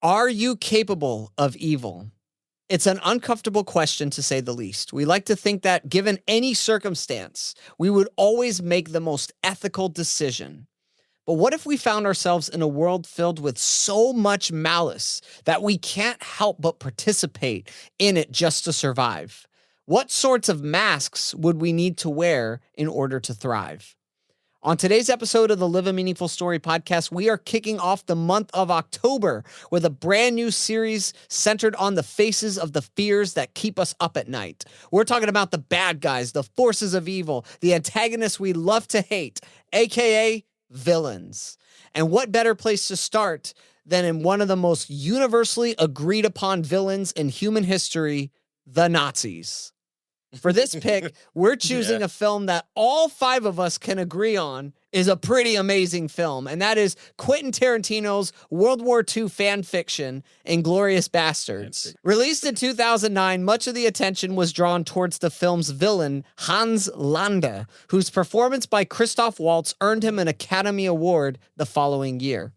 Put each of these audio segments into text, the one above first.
Are you capable of evil? It's an uncomfortable question, to say the least. We like to think that given any circumstance, we would always make the most ethical decision. But what if we found ourselves in a world filled with so much malice that we can't help but participate in it just to survive? What sorts of masks would we need to wear in order to thrive? On today's episode of the Live a Meaningful Story podcast, we are kicking off the month of October with a brand new series centered on the faces of the fears that keep us up at night. We're talking about the bad guys, the forces of evil, the antagonists we love to hate, aka villains. And what better place to start than in one of the most universally agreed upon villains in human history, the Nazis. For this pick, we're choosing a film that all five of us can agree on is a pretty amazing film, and that is Quentin Tarantino's World War II fan fiction, *Inglourious Bastards*. Released in 2009, much of the attention was drawn towards the film's villain, Hans Landa, whose performance by Christoph Waltz earned him an Academy Award the following year.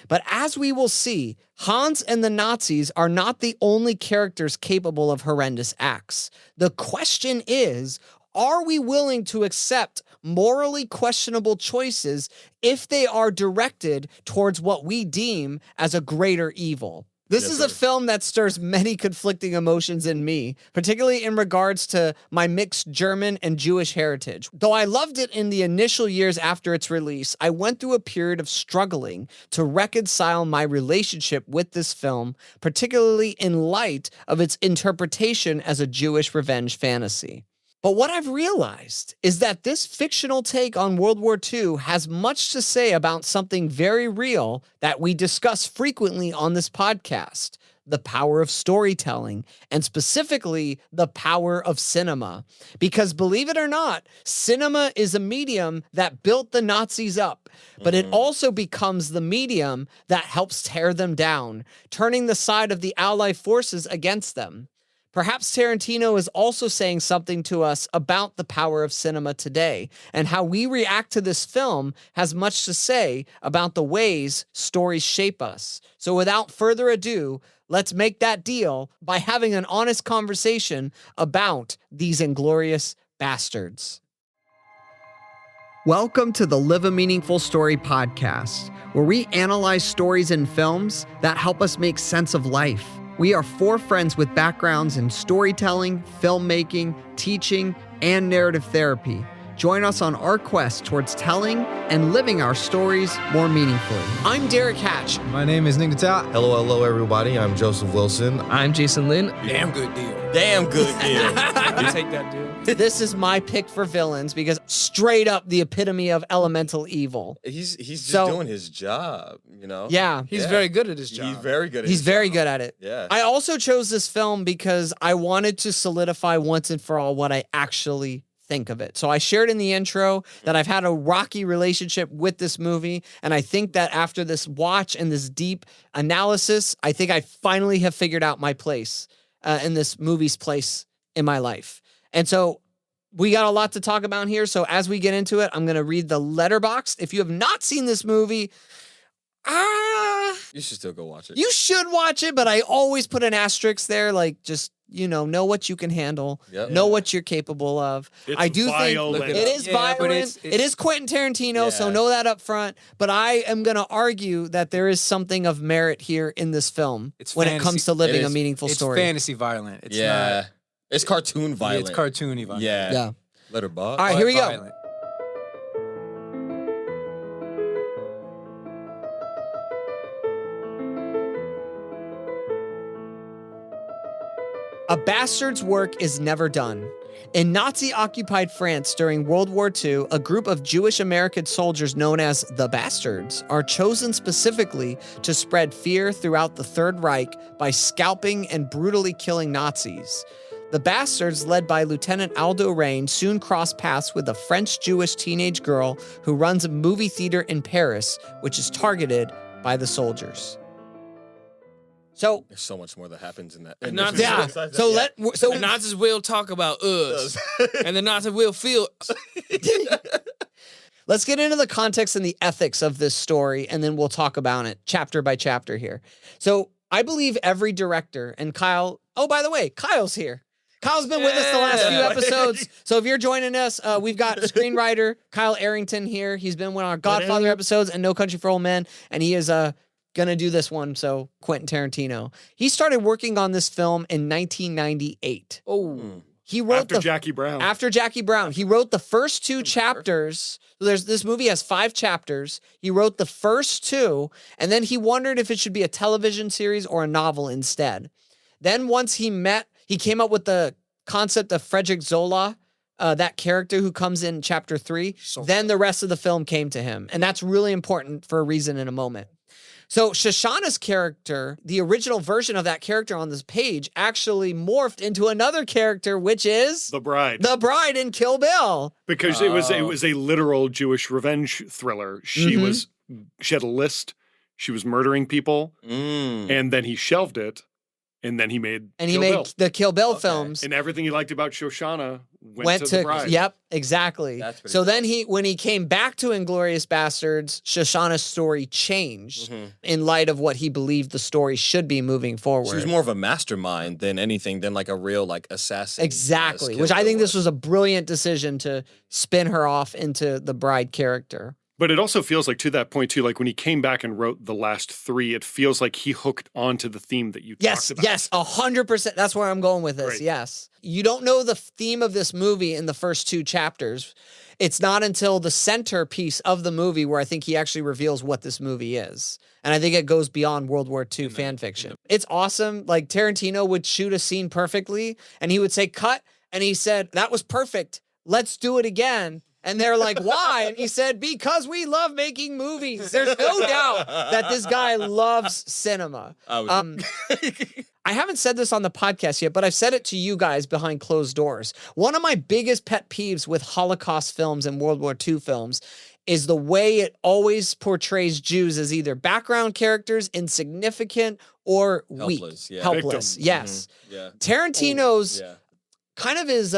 But as we will see, Hans and the Nazis are not the only characters capable of horrendous acts. The question is, are we willing to accept morally questionable choices if they are directed towards what we deem as a greater evil? This is a film that stirs many conflicting emotions in me, particularly in regards to my mixed German and Jewish heritage. Though I loved it in the initial years after its release, I went through a period of struggling to reconcile my relationship with this film, particularly in light of its interpretation as a Jewish revenge fantasy. But what I've realized is that this fictional take on World War II has much to say about something very real that we discuss frequently on this podcast: the power of storytelling, and specifically the power of cinema. Because believe it or not, cinema is a medium that built the Nazis up, but it also becomes the medium that helps tear them down, turning the side of the Allied forces against them. Perhaps Tarantino is also saying something to us about the power of cinema today, and how we react to this film has much to say about the ways stories shape us. So without further ado, let's make that deal by having an honest conversation about these Inglourious Bastards. Welcome to the Live a Meaningful Story podcast, where we analyze stories and films that help us make sense of life. We are four friends with backgrounds in storytelling, filmmaking, teaching, and narrative therapy. Join us on our quest towards telling and living our stories more meaningfully. I'm Derek Hatch. My name is Nick Natal. Hello, everybody. I'm Joseph Wilson. I'm Jason Lynn. Damn good deal. Damn good deal. You take that deal. This is my pick for villains because straight up the epitome of elemental evil. He's just doing his job, you know? Yeah. He's very good at his job. He's very good at He's his very job. good at it. Yeah. I also chose this film because I wanted to solidify once and for all what I actually think of it. So I shared in the intro that I've had a rocky relationship with this movie, and I think that after this watch and this deep analysis, I think I finally have figured out my place in this movie's place in my life. And so we got a lot to talk about here. So as we get into it, I'm going to read the letterbox. If you have not seen this movie, you should still go watch it. you should watch it, but I always put an asterisk there, like just, know what you can handle, know what you're capable of. It's I do violent. think it is violent. It is Quentin Tarantino, so know that up front. But I am going to argue that there is something of merit here in this film when it comes to living a meaningful story. It's fantasy violent. It's not. It's cartoon violent. It's cartoony violent. Yeah. Letterbox. All right, here we go. Violent. A bastard's work is never done. In Nazi-occupied France during World War II, a group of Jewish American soldiers known as the Bastards are chosen specifically to spread fear throughout the Third Reich by scalping and brutally killing Nazis. The Bastards, led by Lieutenant Aldo Rain, soon cross paths with a French-Jewish teenage girl who runs a movie theater in Paris, which is targeted by the soldiers. So there's so much more that happens in that. So the Nazis will talk about us, and the Nazis will feel. Let's get into the context and the ethics of this story, and then we'll talk about it chapter by chapter here. So I believe every director, and Kyle, oh, by the way, Kyle's here. Kyle's been with us the last few episodes. So if you're joining us, we've got screenwriter Kyle Arrington here. He's been one of our Godfather episodes and No Country for Old Men, and he is gonna do this one. So Quentin Tarantino. He started working on this film in 1998. Oh. He wrote After Jackie Brown. After Jackie Brown. He wrote the first 2 chapters. So this movie has 5 chapters. He wrote the first 2, and then he wondered if it should be a television series or a novel instead. Then once he came up with the concept of Frederick Zola, that character who comes in chapter 3. Then the rest of the film came to him. And that's really important for a reason in a moment. So Shoshana's character, the original version of that character on this page, actually morphed into another character, which is The Bride. The Bride in Kill Bill. Because it was a literal Jewish revenge thriller. She had a list. She was murdering people, and then he shelved it, and then he made Kill Bill. The Kill Bill films. And everything he liked about Shoshana went to The Bride. Yep, exactly. So then when he came back to Inglourious Bastards, Shoshana's story changed in light of what he believed the story should be moving forward. She was more of a mastermind than anything, than like a real like assassin. Exactly, which I think this was a brilliant decision to spin her off into the Bride character. But it also feels like, to that point too, like when he came back and wrote the last 3, it feels like he hooked onto the theme that you talked about. Yes, 100%. That's where I'm going with this. Great. Yes. You don't know the theme of this movie in the first 2 chapters. It's not until the centerpiece of the movie where I think he actually reveals what this movie is. And I think it goes beyond World War II fan fiction. It's awesome. Like Tarantino would shoot a scene perfectly and he would say, cut. And he said, that was perfect. Let's do it again. And they're like, why? And he said, because we love making movies. There's no doubt that this guy loves cinema. I haven't said this on the podcast yet, but I've said it to you guys behind closed doors. One of my biggest pet peeves with Holocaust films and World War II films is the way it always portrays Jews as either background characters, insignificant, or weak. Helpless. Victim. Yes. Tarantino's kind of his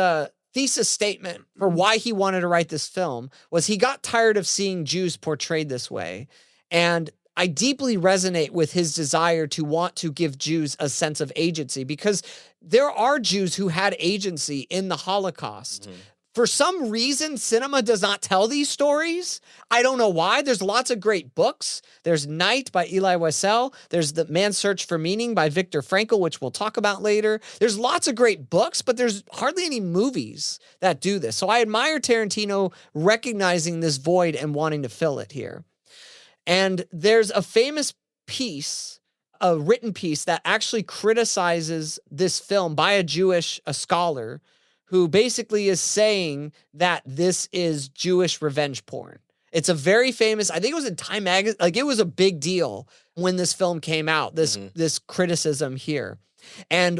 thesis statement for why he wanted to write this film was he got tired of seeing Jews portrayed this way. And I deeply resonate with his desire to want to give Jews a sense of agency, because there are Jews who had agency in the Holocaust. For some reason, cinema does not tell these stories. I don't know why. There's lots of great books. There's Night by Elie Wiesel. There's The Man's Search for Meaning by Viktor Frankl, which we'll talk about later. There's lots of great books, but there's hardly any movies that do this. So I admire Tarantino recognizing this void and wanting to fill it here. And there's a famous piece, a written piece, that actually criticizes this film by a scholar, who basically is saying that this is Jewish revenge porn. It's a very famous, I think it was in Time Magazine, like it was a big deal when this film came out, this criticism here. And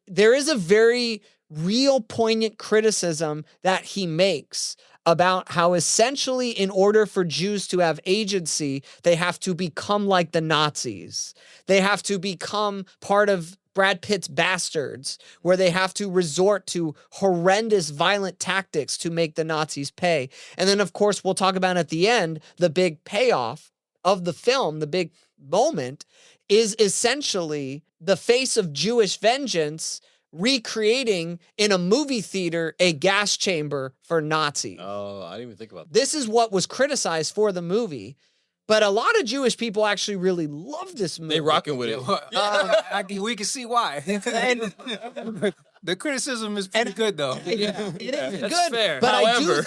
there is a very real poignant criticism that he makes about how essentially in order for Jews to have agency, they have to become like the Nazis. They have to become part of Brad Pitt's Bastards, where they have to resort to horrendous violent tactics to make the Nazis pay. And then, of course, we'll talk about at the end, the big payoff of the film, the big moment, is essentially the face of Jewish vengeance recreating in a movie theater a gas chamber for Nazis. Oh, I didn't even think about that. This is what was criticized for the movie. But a lot of Jewish people actually really love this movie. They rocking with it. We can see why. The criticism is pretty good, though. It is That's good. fair. But However.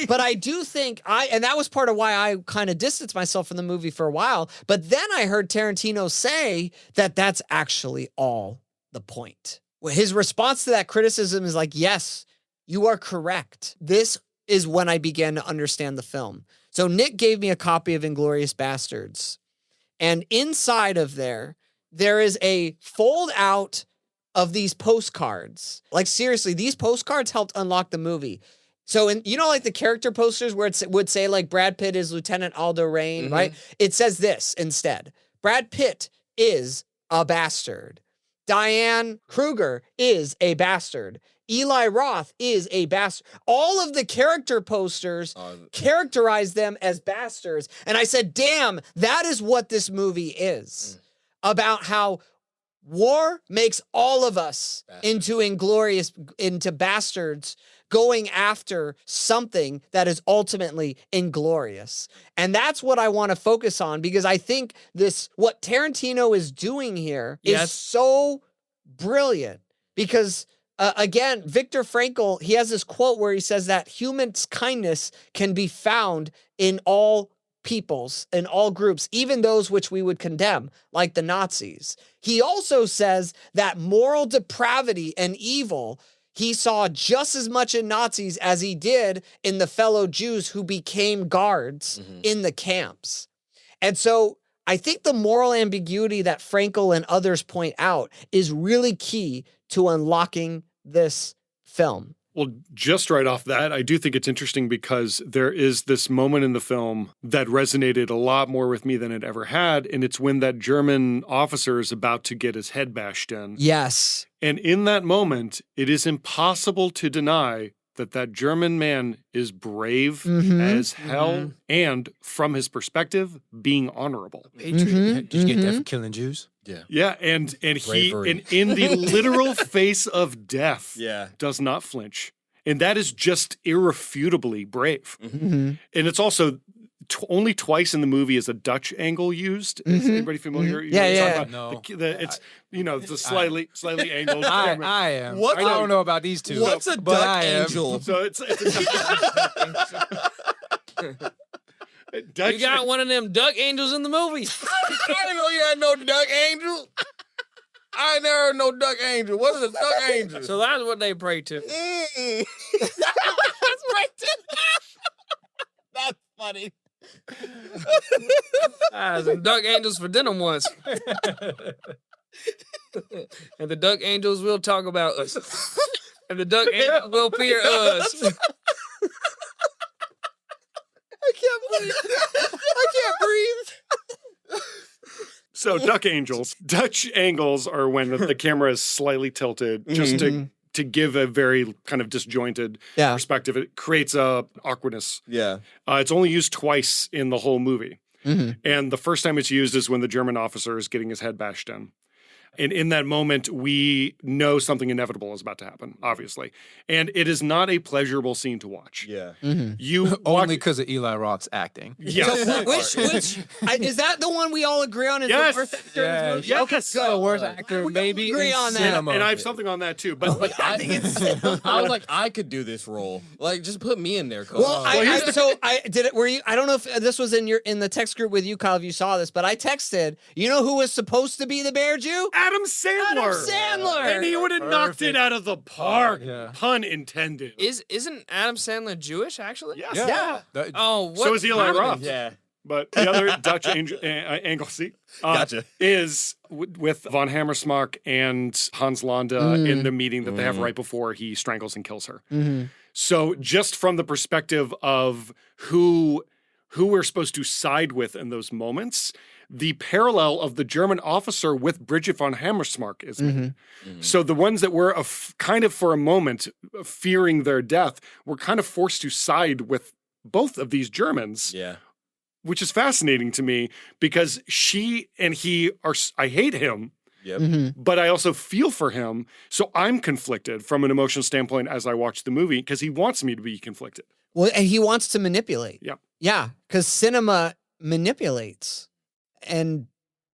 I do think, and that was part of why I kind of distanced myself from the movie for a while. But then I heard Tarantino say that that's actually all the point. His response to that criticism is like, yes, you are correct. This is when I began to understand the film. So Nick gave me a copy of Inglourious Bastards. And inside of there is a fold out of these postcards. Like seriously, these postcards helped unlock the movie. So, like the character posters where it would say like Brad Pitt is Lieutenant Aldo Raine, right? It says this instead. Brad Pitt is a bastard. Diane Kruger is a bastard. Eli Roth is a bastard. All of the character posters characterize them as bastards. And I said, damn, that is what this movie is. About how War makes all of us into bastards, going after something that is ultimately inglorious. And that's what I want to focus on, because I think what Tarantino is doing here is so brilliant. Because again, Viktor Frankl, he has this quote where he says that human kindness can be found in all peoples, in all groups, even those which we would condemn, like the Nazis. He also says that moral depravity and evil he saw just as much in Nazis as he did in the fellow Jews who became guards in the camps. And so I think the moral ambiguity that Frankl and others point out is really key to unlocking this film. Well, just right off that, I do think it's interesting because there is this moment in the film that resonated a lot more with me than it ever had, and it's when that German officer is about to get his head bashed in. Yes. And in that moment, it is impossible to deny that German man is brave as hell and, from his perspective, being honorable. Patriot. Did you get that for killing Jews? Yeah. Yeah, and Bravery. he in the literal face of death does not flinch. And that is just irrefutably brave. And it's also only twice in the movie is a Dutch angle used. Is anybody familiar? No. It's the slightly angled camera. I am. What? I don't know about these two. What's a but duck I am. angel? So it's Dutch. You got one of them duck angels in the movie. I didn't know you had no duck angel. I ain't never heard no duck angel. What is a duck angel? So that's what they pray to. That's right. That's funny. Some duck angels for dinner once. And the duck angels will talk about us. And the duck angels will fear us. I can't breathe. So Dutch angles are when the camera is slightly tilted just to give a very kind of disjointed perspective. It creates a awkwardness. Yeah. It's only used twice in the whole movie. And the first time it's used is when the German officer is getting his head bashed in. And in that moment, we know something inevitable is about to happen, obviously. And it is not a pleasurable scene to watch. Yeah. You Only because of Eli Roth's acting. Yes. So which is that the one we all agree on is Yes. the worst actor in this movie? Yes. Okay, So worst actor, we maybe agree in on that. cinema. And I have something on that too. But I was like, I could do this role. Like, just put me in there, Cole. Well, I did it. Were you? I don't know if this was in the text group with you, Kyle. If you saw this, but I texted. You know who was supposed to be the Bear Jew? Adam Sandler. And he would have knocked it out of the park. Pun intended. Isn't Adam Sandler Jewish, actually? Yes. Yeah. Oh, what? So is Eli Roth. Yeah. But the other Dutch angle Gotcha. is with von Hammersmark and Hans Landa in the meeting that they have right before he strangles and kills her. So just from the perspective of who we're supposed to side with in those moments, the parallel of the German officer with Bridget von Hammersmark is made. So the ones that were kind of for a moment fearing their death were kind of forced to side with both of these Germans. Yeah. Which is fascinating to me because she and he are, I hate him, Yep. but I also feel for him. So I'm conflicted from an emotional standpoint as I watch the movie because he wants me to be conflicted. Well, and he wants to manipulate. Yeah. Yeah, because cinema manipulates. And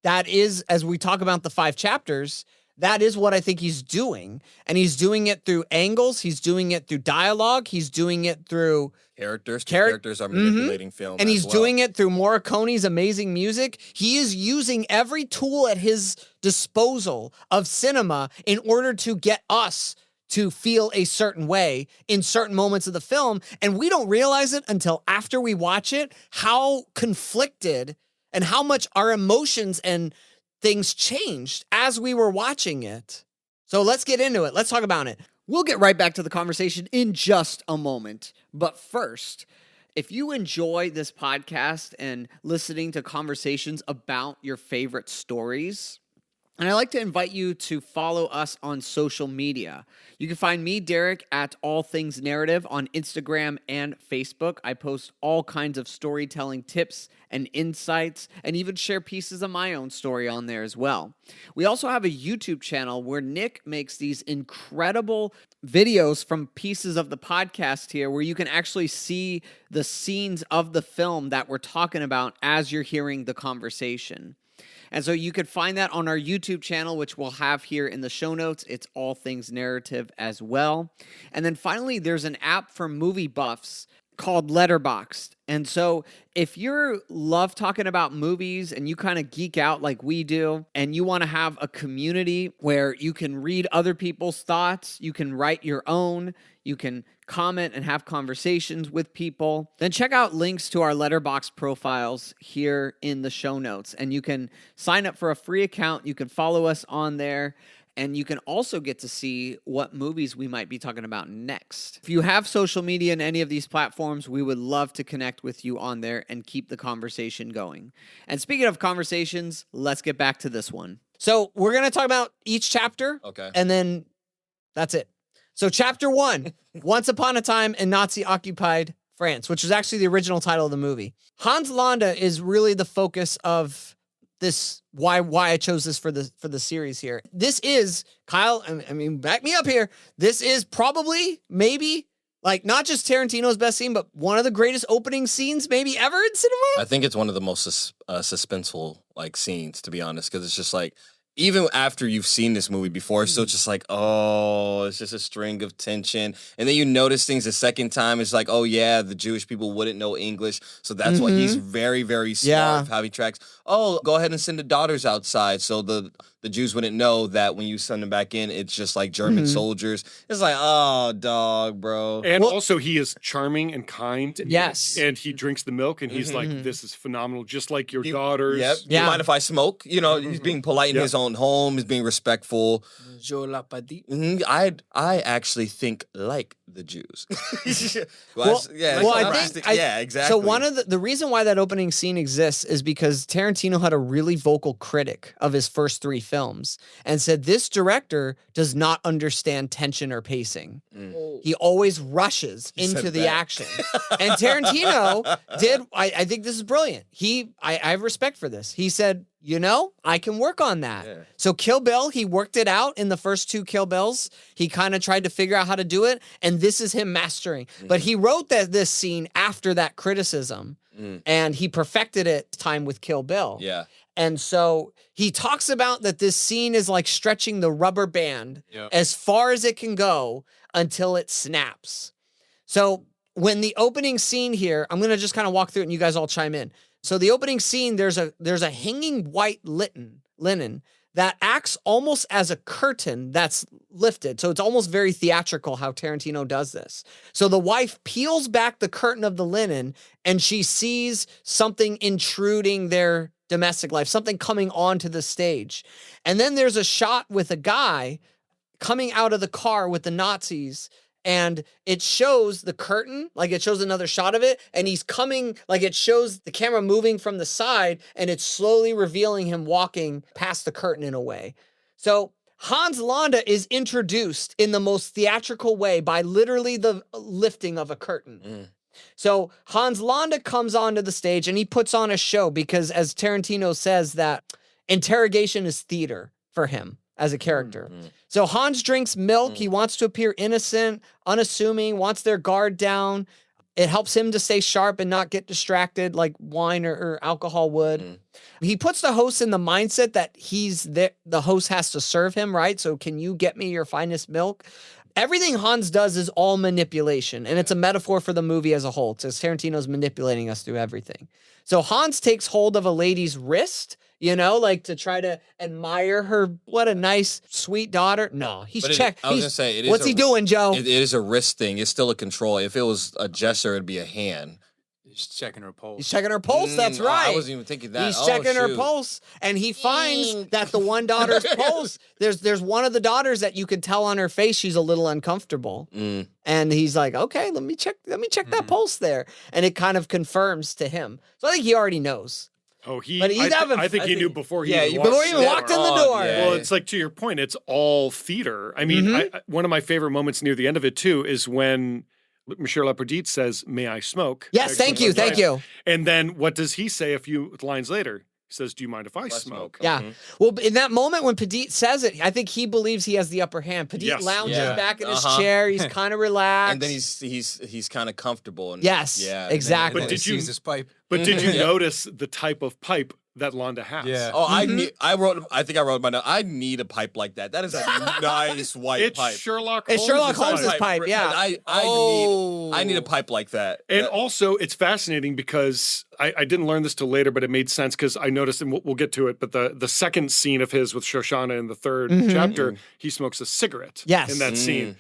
that is, as we talk about the 5 chapters, that is what I think he's doing. And he's doing it through angles. He's doing it through dialogue. He's doing it through Characters. Characters are manipulating film. and as he's well. doing it through Morricone's amazing music. He is using every tool at his disposal of cinema in order to get us to feel a certain way in certain moments of the film. And we don't realize it until after we watch it, how conflicted and how much our emotions and things changed as we were watching it. So let's get into it. Let's talk about it. We'll get right back to the conversation in just a moment. But first, if you enjoy this podcast and listening to conversations about your favorite stories, And I'd like to invite you to follow us on social media. You can find me, Derek, at All Things Narrative on Instagram and Facebook. I post all kinds of storytelling tips and insights, and even share pieces of my own story on there as well. We also have a YouTube channel where Nick makes these incredible videos from pieces of the podcast here, where you can actually see the scenes of the film that we're talking about as you're hearing the conversation. And so you could find that on our YouTube channel, which we'll have here in the show notes. It's All Things Narrative as well. And then finally, there's an app for movie buffs called Letterboxd. And so if you love talking about movies and you kind of geek out like we do, and you want to have a community where you can read other people's thoughts, you can write your own, you can comment and have conversations with people, then check out links to our Letterboxd profiles here in the show notes. And you can sign up for a free account. You can follow us on there. And you can also get to see what movies we might be talking about next. If you have social media in any of these platforms, we would love to connect with you on there and keep the conversation going. And speaking of conversations, let's get back to this one. So we're going to talk about each chapter. Okay. And then that's it. So chapter 1, Once Upon a Time in Nazi-Occupied France, which is actually the original title of the movie. Hans Landa is really the focus of this, why I chose this for the series here. This is, Kyle, I mean, back me up here. This is probably, maybe, like, not just Tarantino's best scene, but one of the greatest opening scenes maybe ever in cinema. I think it's one of the most suspenseful like scenes, to be honest, because it's just like, even after you've seen this movie before, it's still just like, oh, it's just a string of tension. And then you notice things the second time. It's like, oh, yeah, the Jewish people wouldn't know English. So that's why he's very, very smart of how he tracks. Oh, go ahead and send the daughters outside. So the Jews wouldn't know that when you send them back in, it's just like German soldiers. It's like, oh, dog, bro. And also, he is charming and kind. Yes. And he drinks the milk, and he's like, this is phenomenal, just like your daughters. Yep. Do you mind if I smoke? You know, he's being polite in his own home. He's being respectful. I actually think like the Jews. I exactly. So one of the reason why that opening scene exists is because Tarantino had a really vocal critic of his first 3 films and said this director does not understand tension or pacing. He always rushes into the action. And Tarantino did. I think this is brilliant. I have respect for this. He said, you know, I can work on that. Yeah. So Kill Bill, he worked it out in the first 2 Kill Bills. He kind of tried to figure out how to do it, and this is him mastering. But he wrote this scene after that criticism, and he perfected it time with Kill Bill. Yeah. And so he talks about that this scene is like stretching the rubber band as far as it can go until it snaps. So when the opening scene here, I'm going to just kind of walk through it and you guys all chime in. So the opening scene, there's a hanging white linen that acts almost as a curtain that's lifted. So it's almost very theatrical how Tarantino does this. So the wife peels back the curtain of the linen and she sees something intruding their domestic life, something coming onto the stage. And then there's a shot with a guy coming out of the car with the Nazis, and it shows the curtain, like it shows another shot of it, and he's coming, like it shows the camera moving from the side, and it's slowly revealing him walking past the curtain in a way. So Hans Landa is introduced in the most theatrical way by literally the lifting of a curtain. So Hans Landa comes onto the stage and he puts on a show because, as Tarantino says, that interrogation is theater for him as a character. So Hans drinks milk. He wants to appear innocent, unassuming, wants their guard down. It helps him to stay sharp and not get distracted like wine or alcohol would. He puts the host in the mindset that he's there, the host has to serve him, right? So can you get me your finest milk? Everything Hans does is all manipulation, and it's a metaphor for the movie as a whole. It says Tarantino's manipulating us through everything. So Hans takes hold of a lady's wrist, you know, like to try to admire her. What a nice, sweet daughter. No, he's checked. I was going to say, what's he doing, Joe? It is a wrist thing. It's still a control. If it was a gesture, it'd be a hand. He's checking her pulse. He's checking her pulse. That's right. I wasn't even thinking that. He's checking her pulse, and he finds that the one daughter's pulse. There's one of the daughters that you could tell on her face she's a little uncomfortable, and he's like, okay, let me check that pulse there, and it kind of confirms to him. So I think he already knows. Oh, But he'd have a- I think he knew before he even before he even walked in the door. Yeah. Well, it's like, to your point, it's all theater. I mean, one of my favorite moments near the end of it too is when Michel Lepardite says, "May I smoke?" Yes, thank you. And then what does he say a few lines later? He says, "Do you mind if I smoke?" Yeah. Well, in that moment when Padit says it, I think he believes he has the upper hand. Padit lounges back in his chair. He's kind of relaxed. And then he's kind of comfortable. And, Yes, yeah, exactly. But did you sees his pipe? But did you notice the type of pipe that Landa has? Yeah. Oh, I think I wrote my note. I need a pipe like that. That is a nice white It's pipe. Sherlock It's Holmes. Sherlock Holmes' pipe, yeah. I need a pipe like that. And also, it's fascinating because I didn't learn this till later, but it made sense because I noticed, and we'll get to it, but the second scene of his with Shoshana in the third chapter, he smokes a cigarette in that scene.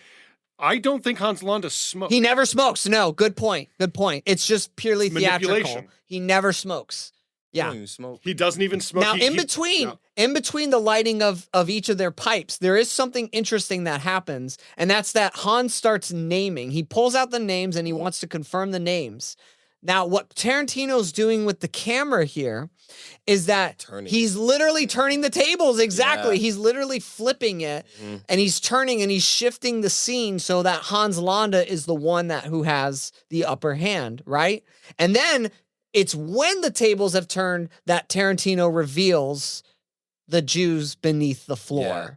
I don't think Hans Landa smokes. He never smokes. No, good point. Good point. It's just purely theatrical. Manipulation. He never smokes. Yeah. He doesn't even smoke. Now, in between the lighting of each of their pipes, there is something interesting that happens, and that's that Hans starts naming. He pulls out the names and he wants to confirm the names. Now, what Tarantino's doing with the camera here is that he's literally turning the tables. Exactly. Yeah. He's literally flipping it, and he's turning and he's shifting the scene so that Hans Landa is the one who has the upper hand, right? And then it's when the tables have turned that Tarantino reveals the Jews beneath the floor. Yeah.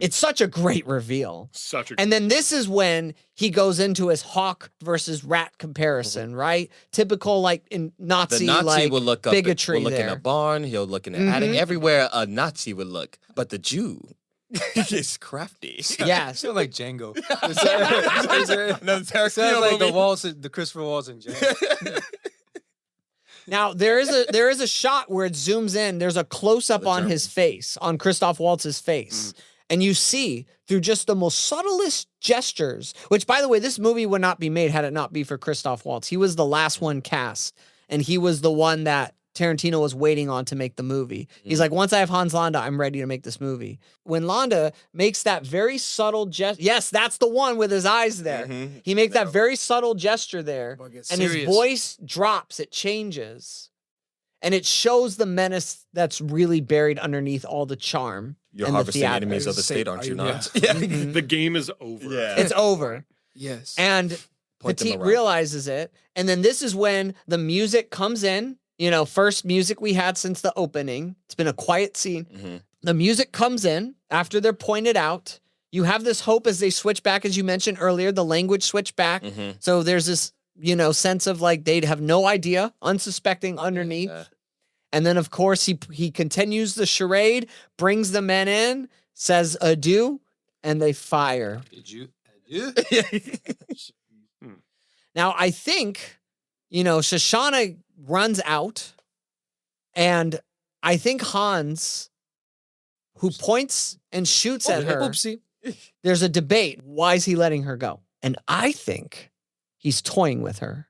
It's such a great reveal. And then this is when he goes into his hawk versus rat comparison, right? Typical, like, in Nazi, the Nazi like, will look bigotry will look in a barn, he'll look in an attic, everywhere a Nazi would look. But the Jew is crafty. Yeah. It's like Django. Sounds like the Christopher Waltz Django. Now, there is a shot where it zooms in. There's a close-up on his face, on Christoph Waltz's face. And you see, through just the most subtlest gestures, which, by the way, this movie would not be made had it not be for Christoph Waltz. He was the last one cast, and he was the one that Tarantino was waiting on to make the movie. He's like, once I have Hans Landa, I'm ready to make this movie. When Landa makes that very subtle gesture, yes, that's the one with his eyes there. He makes that very subtle gesture there, and his voice drops, it changes. And it shows the menace that's really buried underneath all the charm. You're harvesting enemies of the state, aren't you not? Yeah. The game is over. Yeah. It's over. Yes. And Petit realizes it. And then this is when the music comes in. You know, first music we had since the opening. It's been a quiet scene. The music comes in after they're pointed out. You have this hope as they switch back, as you mentioned earlier, the language switch back. So there's this, sense of like they'd have no idea, unsuspecting underneath. And then, of course, he continues the charade, brings the men in, says adieu, and they fire. Adieu. Now, I think, Shoshana runs out, and I think Hans, who points and shoots at her, there's a debate. Why is he letting her go? And I think he's toying with her.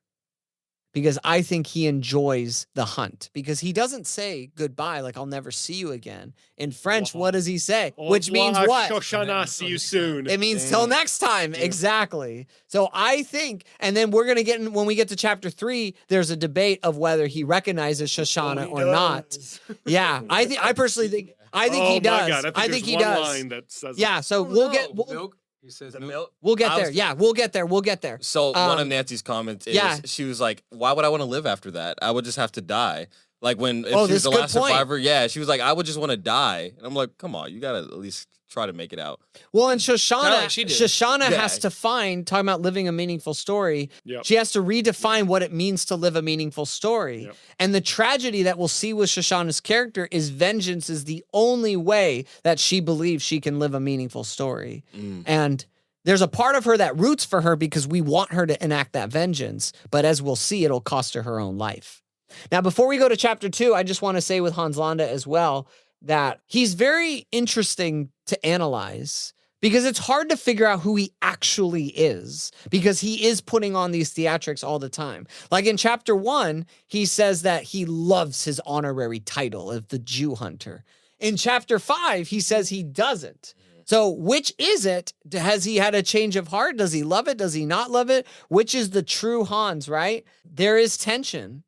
Because I think he enjoys the hunt. Because he doesn't say goodbye, like, I'll never see you again. In French, what does he say? Which means what? Shoshana, see you soon. It means till next time. Yeah. Exactly. So I think, and then we're going to get in, when we get to chapter 3, there's a debate of whether he recognizes Shoshana or not. Yeah. I personally think, he does. God, I think he one does. line that says yeah. So milk. He says milk. We'll get there. Yeah, we'll get there. So one of Nancy's comments is she was like, why would I want to live after that? I would just have to die. Like if she was the last survivor, she was like, I would just want to die. And I'm like, come on, you got to at least try to make it out. Well, and Shoshana has to talking about living a meaningful story, she has to redefine what it means to live a meaningful story. And the tragedy that we'll see with Shoshana's character is vengeance is the only way that she believes she can live a meaningful story. And there's a part of her that roots for her because we want her to enact that vengeance. But as we'll see, it'll cost her her own life. Now, before we go to chapter 2, I just want to say with Hans Landa as well, that he's very interesting to analyze because it's hard to figure out who he actually is because he is putting on these theatrics all the time. Like in chapter 1, he says that he loves his honorary title of the Jew hunter. In chapter 5, he says he doesn't. So which is it? Has he had a change of heart? Does he love it? Does he not love it? Which is the true Hans, right? There is tension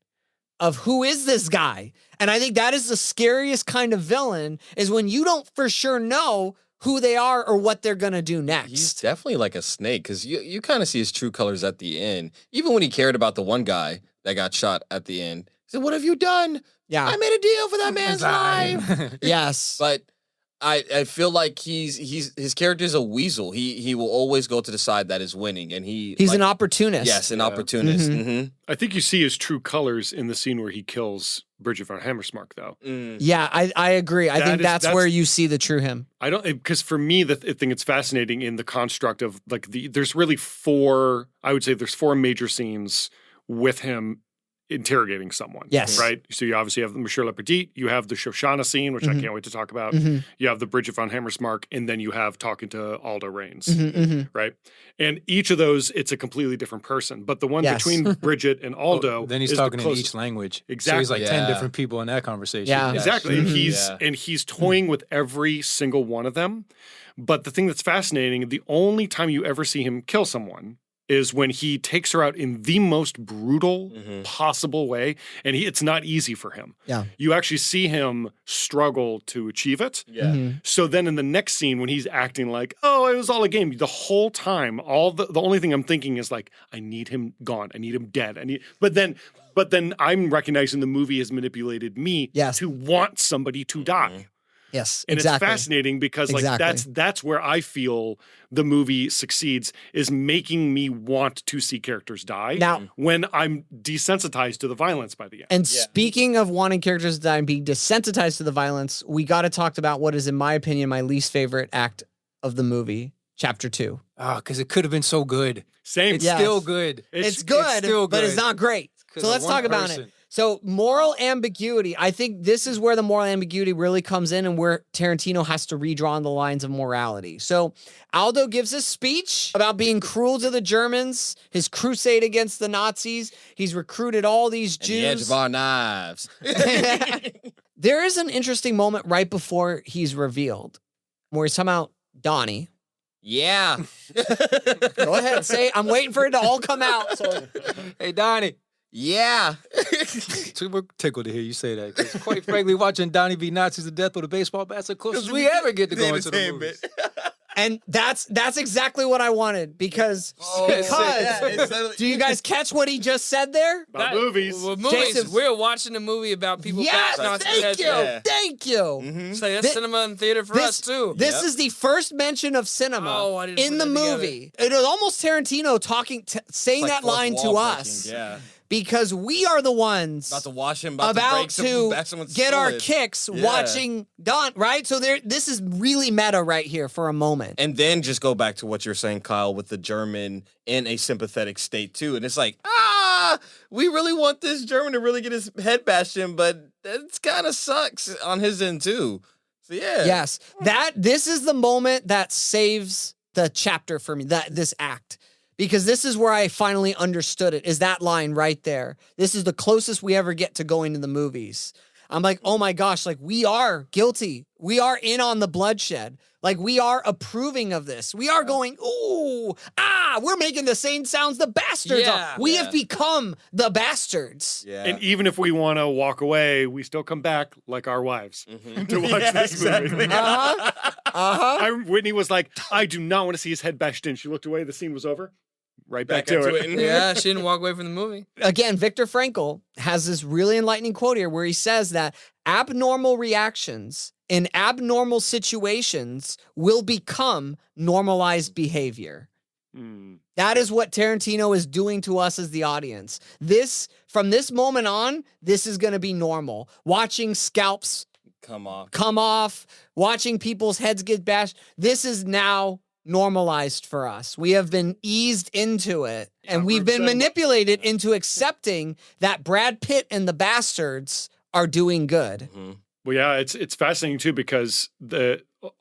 of who is this guy? And I think that is the scariest kind of villain, is when you don't for sure know who they are or what they're going to do next. He's definitely like a snake, because you kind of see his true colors at the end. Even when he cared about the one guy that got shot at the end. He said, what have you done? Yeah. I made a deal for that man's life. Yes. But I feel like his character's a weasel. He will always go to the side that is winning, and he's an opportunist. Yes, an opportunist. Mm-hmm. I think you see his true colors in the scene where he kills Bridget von Hammersmark, though. Yeah, I agree. I think that's where you see the true him. I don't, because for me, the thing that's fascinating in the construct of like there's really four major scenes with him interrogating someone. Yes. Right? So you obviously have Monsieur Le Petit, you have the Shoshana scene, which I can't wait to talk about. You have the Bridget von Hammersmark, and then you have talking to Aldo Raines. Right? And each of those, it's a completely different person. But the one between Bridget and Aldo, then he's talking in each language. Exactly. So he's like 10 different people in that conversation. Yeah. Exactly. And he's toying with every single one of them. But the thing that's fascinating, the only time you ever see him kill someone is when he takes her out in the most brutal possible way. And it's not easy for him. Yeah. You actually see him struggle to achieve it. Yeah. So then in the next scene, when he's acting like, oh, it was all a game, the whole time, the only thing I'm thinking is like, I need him gone. I need him dead. But then I'm recognizing the movie has manipulated me to want somebody to die. Yes, and it's fascinating because like that's where I feel the movie succeeds, is making me want to see characters die now when I'm desensitized to the violence by the end. And speaking of wanting characters to die and being desensitized to the violence, we got to talk about what is, in my opinion, my least favorite act of the movie, Chapter 2. Oh, because it could have been so good. Same. It's still good. It's good, still good, but it's not great. So let's talk about it. So moral ambiguity, I think this is where the moral ambiguity really comes in, and where Tarantino has to redraw the lines of morality. So Aldo gives a speech about being cruel to the Germans, his crusade against the Nazis. He's recruited all these Jews. The edge of our knives. There is an interesting moment right before he's revealed, where he's talking about Donnie. Yeah. Go ahead, say it. I'm waiting for it to all come out. So. Hey, Donnie. Yeah. So we're tickled to hear you say that. 'Cause quite frankly, watching Donnie beat Nazis to death with a baseball bat's the closest we ever get to going to the movies. And that's exactly what I wanted, because do you guys catch what he just said there? About movies. Well, movies. Jason, we're watching a movie about people. Yes, thank you. Thank you. So that's cinema and theater for us too. This is the first mention of cinema in the movie. It was almost Tarantino saying like that line to us. Yeah. Because we are the ones about to wash him, about to get our kicks watching Don, right? So this is really meta right here for a moment. And then just go back to what you're saying, Kyle, with the German in a sympathetic state too. And it's like, we really want this German to really get his head bashed in, but it kind of sucks on his end too. So yeah. Yes. This is the moment that saves the chapter for me, this act. Because this is where I finally understood it, is that line right there. This is the closest we ever get to going to the movies. I'm like, oh my gosh, like we are guilty. We are in on the bloodshed. Like we are approving of this. We are going, ooh, we're making the same sounds the bastards are. We have become the bastards. Yeah. And even if we want to walk away, we still come back like our wives to watch this movie. Whitney was like, I do not want to see his head bashed in. She looked away. The scene was over. Right back to it. Yeah, she didn't walk away from the movie. Again, Viktor Frankl has this really enlightening quote here where he says that abnormal reactions in abnormal situations will become normalized behavior. That is what Tarantino is doing to us as the audience. From this moment on, this is going to be normal. Watching scalps come off, watching people's heads get bashed. This is now normalized for us. We have been eased into it, and we've been manipulated into accepting that Brad Pitt and the bastards are doing good. Well, yeah, it's fascinating too, because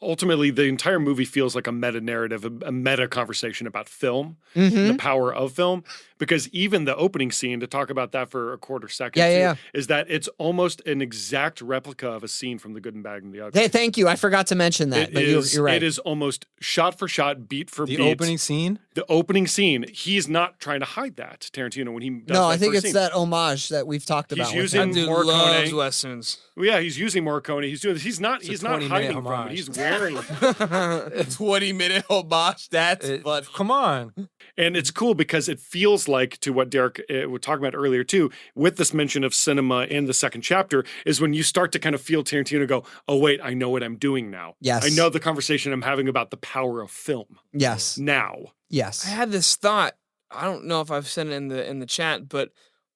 ultimately the entire movie feels like a meta narrative, a meta conversation about film, the power of film. Because even the opening scene, to talk about that for a quarter second, is that it's almost an exact replica of a scene from The Good and Bad and the Ugly. Hey, thank you. I forgot to mention that, but you're right. It is almost shot for shot, beat for beat. The opening scene? The opening scene. He's not trying to hide that, Tarantino, when he does No, that I think first it's scene. that homage that we've talked about. He's using Dude Morricone. loves westerns. Well, yeah, he's using Morricone. He's doing this. He's not hiding from it. homage. He's wearing 20-minute homage. That's funny. Come on. And it's cool because it feels like, to what Derek was talking about earlier too, with this mention of cinema in the second chapter, is when you start to kind of feel Tarantino go, oh wait, I know what I'm doing now. Yes. I know the conversation I'm having about the power of film. Yes. Now. Yes. I had this thought. I don't know if I've said it in the chat, but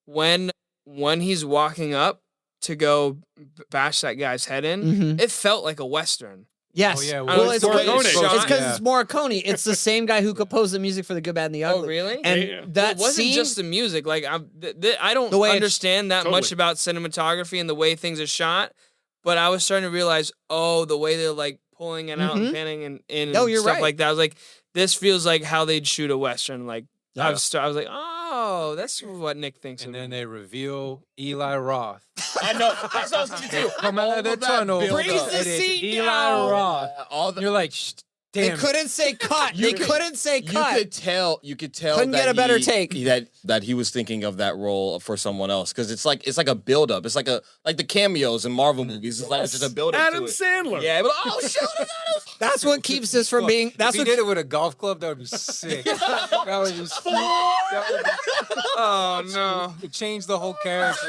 when he's walking up to go bash that guy's head in, it felt like a western. Yes. Oh, yeah, well, it's Morricone. because it's Morricone. It's the same guy who composed the music for The Good, Bad, and the Ugly. Oh, really? And that it wasn't scene, just the music. Like I don't The way understand that much Totally. about cinematography and the way things are shot, but I was starting to realize, the way they're like pulling it out and panning and in No, and you're stuff right. like that. I was like, this feels like how they'd shoot a western. Like Yeah. I was like, oh, that's what Nick thinks. And of. then they reveal Eli Roth. I know. That's what I was gonna do. Come out of the tunnel. Brings the It is scene Eli down. Roth. All the You're like, They damn. couldn't say cut. They couldn't say cut. You could tell Couldn't that get a better he- take. that he was thinking of that role for someone else, because it's like a build up. It's like the cameos in Marvel movies. It's like it's just a build up. Adam to it. Sandler. Yeah, but shoot, That's what keeps this from being. That's if what he did it with a golf club, that would be sick. That would be oh no. it changed the whole character.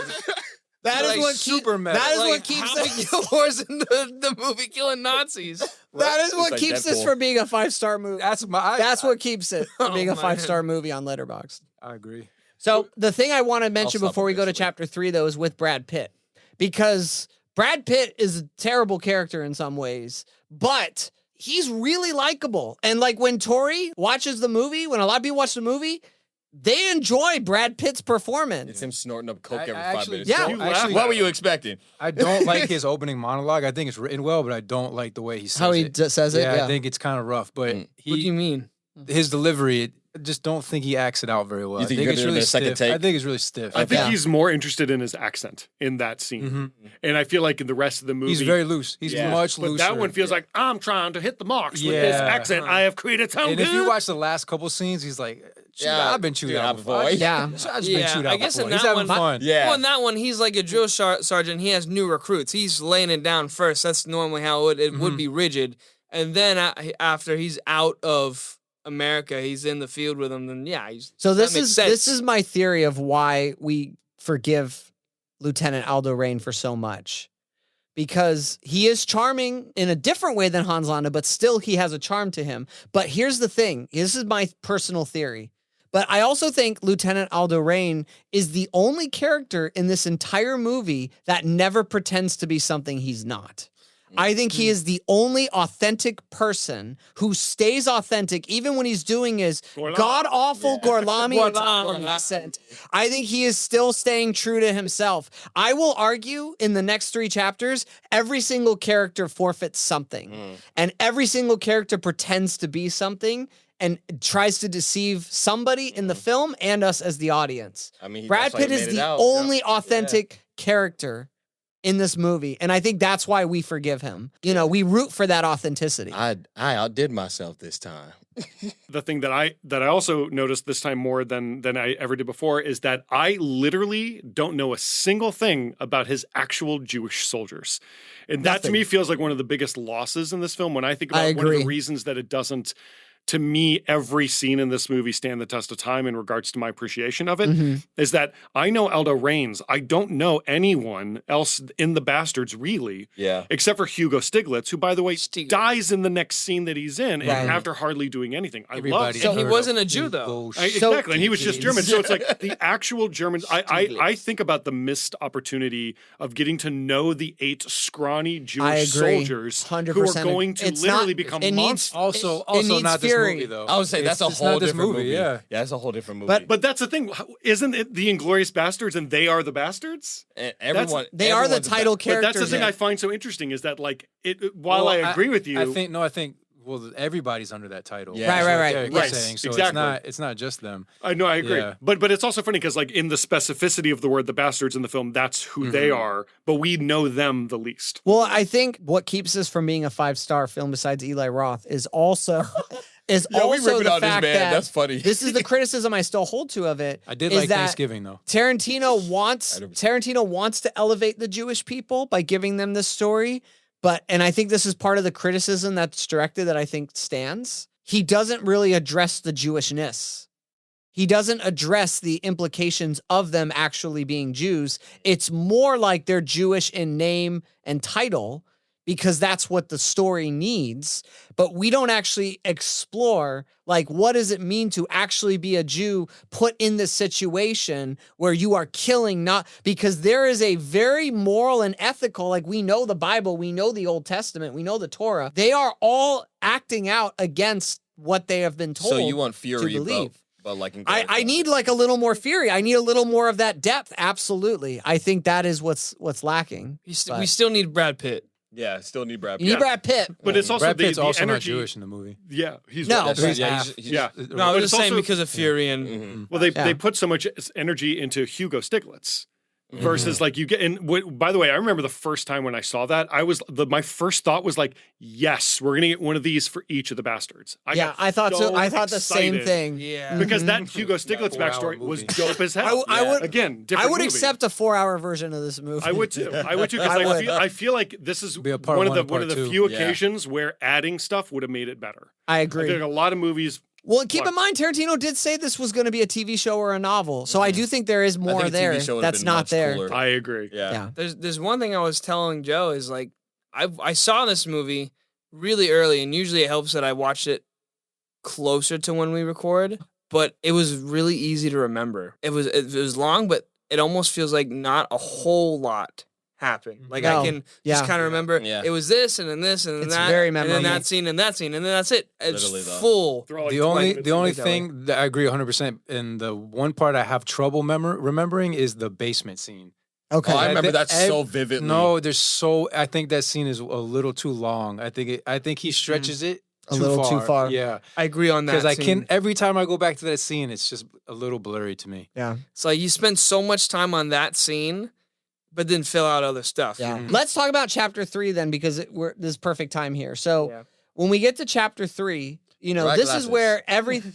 That is Like what super meta. That is Like what keeps Happy this. Gilmore's in the movie killing Nazis. That is what like keeps this Deadpool. from being a 5-star movie. That's my. That's what keeps it from being a man. 5-star movie on Letterboxd. I agree. So the thing I want to mention stop before we go to eventually. chapter 3, though, is with Brad Pitt, because Brad Pitt is a terrible character in some ways, but he's really likable. And like when Tori watches the movie, when a lot of people watch the movie, they enjoy Brad Pitt's performance. It's him snorting up coke I every 5 actually- minutes. Yeah. You Actually, laugh What at were it. you expecting? I don't like his opening monologue. I think it's written well, but I don't like the way he says How he it. says it. Yeah, I think it's kind of rough. But What do you mean? his delivery, I just don't think he acts it out very well. You think I he think could've it's done really a second stiff. take? I think it's really stiff. I think Yeah. he's more interested in his accent in that scene. And I feel like in the rest of the movie, He's very loose. He's Yeah. much but looser. that one feels like, I'm trying to hit the marks with this Yeah. accent I have created. So And good. if you watch the last couple scenes, he's like, Yeah, I've been chewed dude, out I've before. been- Yeah. I've just been Yeah, chewed out I guess in before. He's that having one- fun. Yeah. Well, in that one, he's like a drill sergeant. He has new recruits. He's laying it down first. That's normally how it would be rigid. And then after he's out of America, he's in the field with them. Then yeah, So that this makes is sense. this is my theory of why we forgive Lieutenant Aldo Rain for so much. Because he is charming in a different way than Hans Landa, but still he has a charm to him. But here's the thing. This is my personal theory. But I also think Lieutenant Aldo Rain is the only character in this entire movie that never pretends to be something he's not. I think he is the only authentic person who stays authentic even when he's doing his god-awful Gorlami Italian accent. I think he is still staying true to himself. I will argue in the next 3 chapters, every single character forfeits something. And every single character pretends to be something and tries to deceive somebody in the film and us as the audience. I mean, Brad that's why he Pitt is made it the out. only authentic character in this movie. And I think that's why we forgive him. You know, we root for that authenticity. I outdid myself this time. The thing that I also noticed this time more than I ever did before is that I literally don't know a single thing about his actual Jewish soldiers. And that to Nothing. me feels like one of the biggest losses in this film. When I think I about one of agree. the reasons that it doesn't, to me, every scene in this movie stand the test of time in regards to my appreciation of it, is that I know Aldo Raines. I don't know anyone else in the Bastards, really. Yeah. Except for Hugo Stiglitz, who, by the way, dies in the next scene that he's in, Right. and after hardly doing anything. I love Everybody that. And he heard wasn't of a Jew, though. bullshit. Exactly, and he was just German. So it's like the actual Germans. I think about the missed opportunity of getting to know the 8 scrawny I Jewish agree. soldiers 100%. who are going to It's literally not- become it needs- monsters. Also, it needs not to Fury. movie, though. I would say that's a It's whole not this different movie. movie. Yeah. That's a whole different movie. But that's the thing. Isn't it the Inglorious Bastards and they are the bastards? And everyone, They are the everyone's a title But characters. that's the thing in- I find so interesting is that like while Well, I agree with you, I think well, everybody's under that title. Yeah. That's Right, what right, Derek right. was saying. So Exactly. it's not just them. I know I agree. Yeah. But it's also funny because like in the specificity of the word the bastards in the film, that's who they are, but we know them the least. Well, I think what keeps this from being a 5-star film besides Eli Roth is also we also ripping the on this fact man. that That's funny. this is the criticism I still hold to of it. I did is like that Thanksgiving though. Tarantino wants to elevate the Jewish people by giving them this story, and I think this is part of the criticism that's directed that I think stands. He doesn't really address the Jewishness. He doesn't address the implications of them actually being Jews. It's more like they're Jewish in name and title because that's what the story needs. But we don't actually explore, like, what does it mean to actually be a Jew put in this situation where you are killing, not because there is a very moral and ethical, like we know the Bible, we know the Old Testament, we know the Torah. They are all acting out against what they have been told. So you want to Fury, believe. but like I need like a little more fury. I need a little more of that depth. Absolutely. I think that is what's lacking. We But- still need Brad Pitt. Yeah, still need Brad Pitt. You need Brad Pitt. But it's also Brad Pitt's the also not energy. Jewish in the movie. Yeah, he's No, right. but- Yeah. No, I But was it's just saying also- because of Fury and Mhm. Well, they Yeah. put so much energy into Hugo Stiglitz versus like you get. And by the way, I remember the first time when I saw that, my first thought was like, yes, we're gonna get one of these for each of the bastards. Yeah, got I thought so. I thought the same excited thing. yeah. because that Hugo Stiglitz 4-hour backstory was movie. dope as hell. I would- again. I Different would movie. accept a 4-hour version of this movie. I would too. I would too. Because I would. I feel like this is Be a part one of one the and one part of the two. few Yeah. occasions where adding stuff would have made it better. I I agree. feel like a lot of movies. Well, keep in mind, Tarantino did say this was going to be a TV show or a novel, so I do think there is more a TV there show would have that's been not much there. cooler. I agree. Yeah. Yeah. There's one thing I was telling Joe is like I saw this movie really early, and usually it helps that I watched it closer to when we record. But it was really easy to remember. It was long, but it almost feels like not a whole lot happened. Like No. I can Yeah. just kind of remember Yeah. it was this and then this and then It's that very and then memorable. that scene and that scene and then that's it. It's Literally, though. full. They're all like The 20 only minutes the only in. thing that I agree 100%, and the one part I have trouble remembering is the basement scene. Okay. Oh, I remember that Ev- so vividly. No, I think that scene is a little too long. I think he stretches it A little too far. Yeah, I agree on that. because I scene. can every time I go back to that scene, it's just a little blurry to me. Yeah. It's like you spent so much time on that scene, but didn't fill out other stuff. Yeah. Mhm. Let's talk about chapter 3 then, because this is perfect time here. So Yeah. when we get to chapter 3, you know, Black this is glasses. where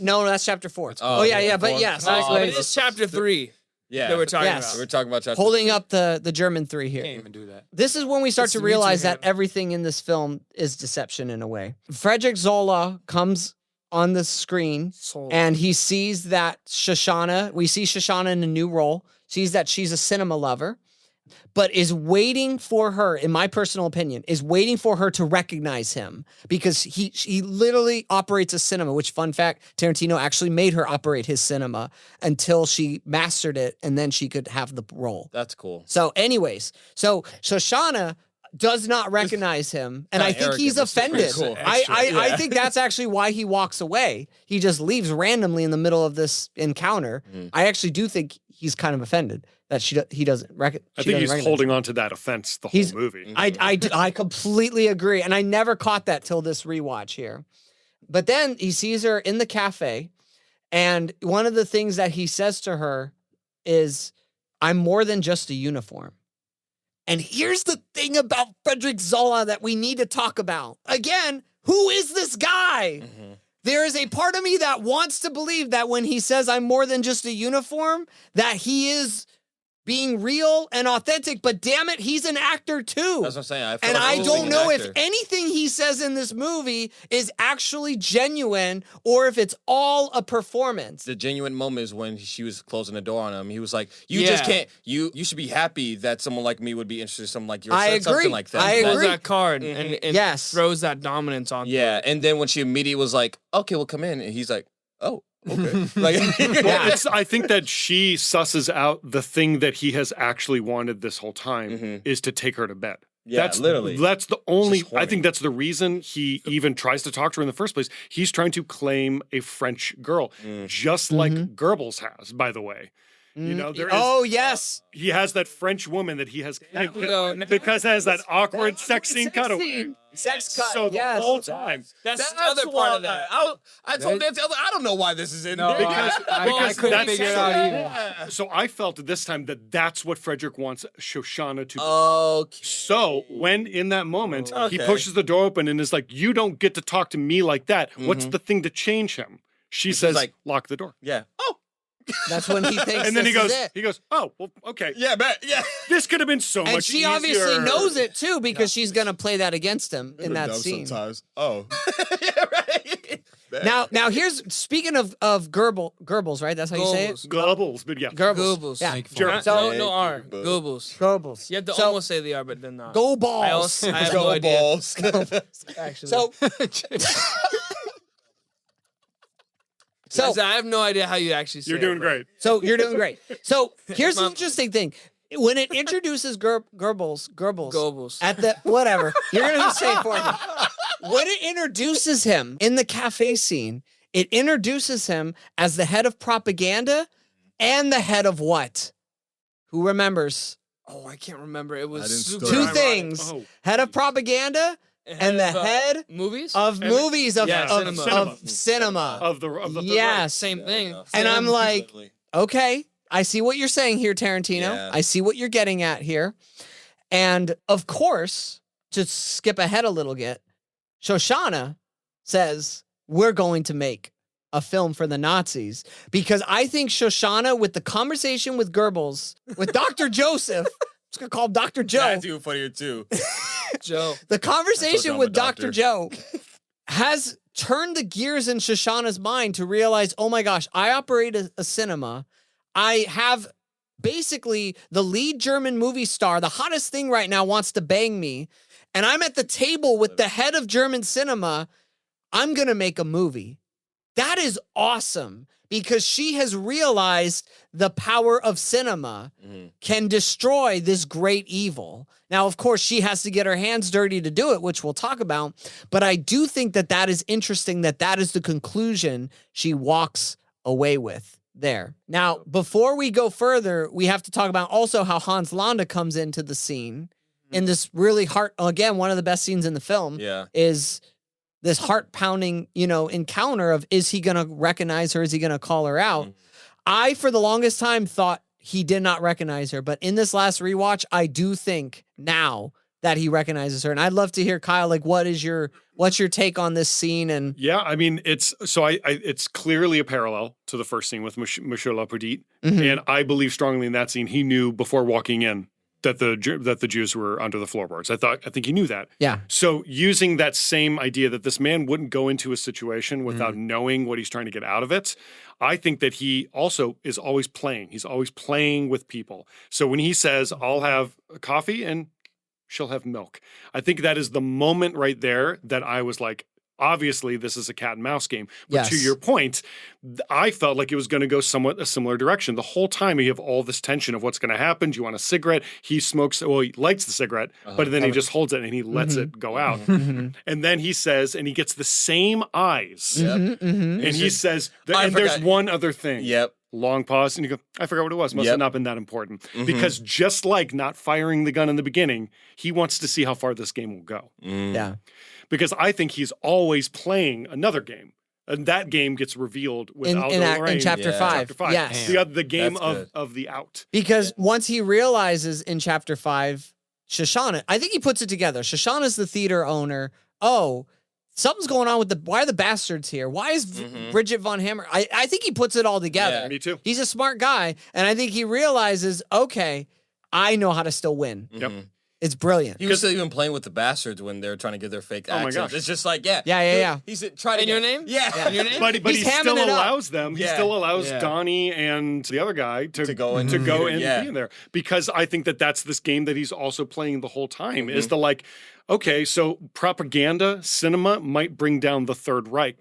no, that's chapter 4. Oh, Oh, yeah, yeah, but four. yes. Oh, But it is chapter 3 Yeah. that we're talking Yes. about. We're talking about chapter Holding up the German 3 here. Can't even do that. This is when we start It's to the Me Too realize that hand. everything in this film is deception in a way. Frederick Zola comes on the screen Soul. and he sees that we see Shoshana in a new role, sees that she's a cinema lover, but is waiting for her, in my personal opinion, is waiting for her to recognize him because he literally operates a cinema, which, fun fact, Tarantino actually made her operate his cinema until she mastered it and then she could have the role. That's cool. So anyways, so Shoshana does not recognize him, and I Kinda think he's arrogant, but offended. it's pretty cool. I think that's actually why he walks away. He just leaves randomly in the middle of this encounter. I actually do think he's kind of offended that he doesn't recognize. I think he's holding on to that offense the whole He's- movie. I completely agree, and I never caught that till this rewatch here. But then he sees her in the cafe, and one of the things that he says to her is, "I'm more than just a uniform." And here's the thing about Frederick Zola that we need to talk about. Again, who is this guy? There is a part of me that wants to believe that when he says I'm more than just a uniform, that he is being real and authentic, but damn it, he's an actor too. That's what I'm saying. I feel And like I he's don't an know if actor. anything he says in this movie is actually genuine or if it's all a performance. The genuine moment is when she was closing the door on him. He was like, "You just Yeah. can't. You should be happy that someone like me would be interested in someone like you." I Said something agree. like that. I Pulls agree. that card and Yes. throws that dominance on. Yeah, and then when she immediately was like, "Okay, well, come in," and he's like, "Oh, okay." Like, Well, I think that she susses out the thing that he has actually wanted this whole time is to take her to bed. Yeah, literally. That's the only. Just horny. I think that's the reason he even tries to talk to her in the first place. He's trying to claim a French girl, just like Goebbels has, by the way. You know, there is. Oh yes, He has that French woman that he has No, because it has that awkward sex scene cutaway. sex cut. So the yes. whole time, that's the other part of that. I told that's the other. I don't know why this is in No, there. I couldn't that's figure it out either. so I felt at this time that that's what Frederick wants Shoshana to be. Okay. So when in that moment he Okay. pushes the door open and is like, "You don't get to talk to me like that." What's the thing to change him? She says, like- "Lock the door." Yeah. Oh. That's when he thinks. And then he this goes, is it. "Oh, well, okay. Yeah, man. Yeah. This could have been so And much she easier." obviously knows it too because she's gonna play that against him in that scene. Sometimes. Oh. Yeah, right. Now here's speaking of Goebbels, right? That's how you say it. Goebbels, but yeah. Goebbels. Yeah. Thank you. Sure. So- no R. Goebbels. Goebbels. You have to So- almost say the R, but then not. Go I balls. have Go no idea. balls. Actually, So I have no idea how you actually say You're it, doing but- great. So you're doing great. So here's the interesting thing. When it introduces Goebbels Goebbels. at the whatever, you're gonna say it for me. When it introduces him in the cafe scene, it introduces him as the head of propaganda and the head of what? Who remembers? Oh, I can't remember. It was didn't super still- Two ironic. things: Oh. head of propaganda and the head movies of movies of, Yeah, of, cinema. of cinema. Of the Yes. Same thing. And I'm like, okay, I see what you're saying here, Tarantino. Yeah. I see what you're getting at here. And of course, to skip ahead a little bit, Shoshana says, we're going to make a film for the Nazis because I think Shoshana, with the conversation with Goebbels, with Dr. Joseph, I'm just going to call him Dr. Joe. That's even funnier too. Joe. The conversation I'm a with Dr. doctor. Joe has turned the gears in Shoshana's mind to realize, oh my gosh, I operate a cinema. I have basically the lead German movie star, the hottest thing right now, wants to bang me. And I'm at the table with the head of German cinema. I'm going to make a movie. That is awesome because she has realized the power of cinema can destroy this great evil. Now, of course, she has to get her hands dirty to do it, which we'll talk about. But I do think that that is interesting, that that is the conclusion she walks away with there. Now, before we go further, we have to talk about also how Hans Landa comes into the scene in this really again, one of the best scenes in the film Yeah. is this heart-pounding, encounter of, is he going to recognize her? Is he going to call her out? I, for the longest time, thought he did not recognize her. But in this last rewatch, I do think now that he recognizes her. And I'd love to hear, Kyle, like, what's your take on this scene? And Yeah, I mean, it's clearly a parallel to the first scene with Monsieur Lapoudite, Mhm. and I believe strongly in that scene. He knew before walking in that the Jews were under the floorboards. I think he knew that. yeah, So using that same idea that this man wouldn't go into a situation without knowing what he's trying to get out of it, I think that he also is always playing. He's always playing with people. So when he says, "I'll have a coffee and she'll have milk," I think that is the moment right there that I was like, obviously this is a cat and mouse game. But to Yes. your point, I felt like it was going to go somewhat a similar direction. The whole time you have all this tension of what's going to happen. Do you want a cigarette? He smokes, well, he lights the cigarette, but then he just holds it and he lets it go out. Mhm. And then he says, and he gets the same eyes. Yep. Mhm, mhm. And he says, I and there's forgot. one other thing. Yep. Long pause, and you go, I forgot what it was. Must have Yep. not been that important. Because just like not firing the gun in the beginning, he wants to see how far this game will go. Yeah. Because I think he's always playing another game. And that game gets revealed with In, Aldo in Lorraine. chapter Yeah. 5. Chapter 5. Yes. The game That's of, good. of the out. Because once he realizes in chapter 5, Shoshana, I think he puts it together. Shoshana's the theater owner. Oh, something's going on with why are the bastards here? Why is Bridget Von Hammer? I think he puts it all together. Yeah. Me too. He's a smart guy. And I think he realizes, okay, I know how to still win. Yep. It's brilliant. He was still even playing with the bastards when they're trying to get their fake Oh my accents. gosh. It's just like, yeah. Yeah. He's trying to In your name? Yeah. In your name? But He's he hamming still it up. allows them. He Yeah. still allows Yeah. Donnie and the other guy to go in to go theater, and yeah. be in there, because I think that that's this game that he's also playing the whole time. Is the like, okay, so propaganda, cinema might bring down the Third Reich.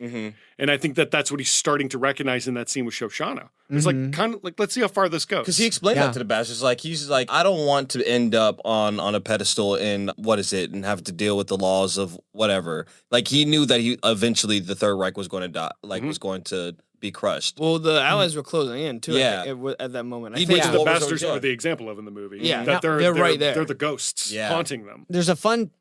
And I think that that's what he's starting to recognize in that scene with Shoshana. It's like, kind of like, let's see how far this goes. Because he explained that to the bastards. Like, he's like, I don't want to end up on a pedestal in, and have to deal with the laws of whatever. Like, he knew that eventually the Third Reich was going to die, was going to be crushed. Well, the Allies were closing in, too, Yeah. at that moment. Which the bastards are the example of in the movie. Yeah. That They're right there. They're the ghosts haunting them. There's a fun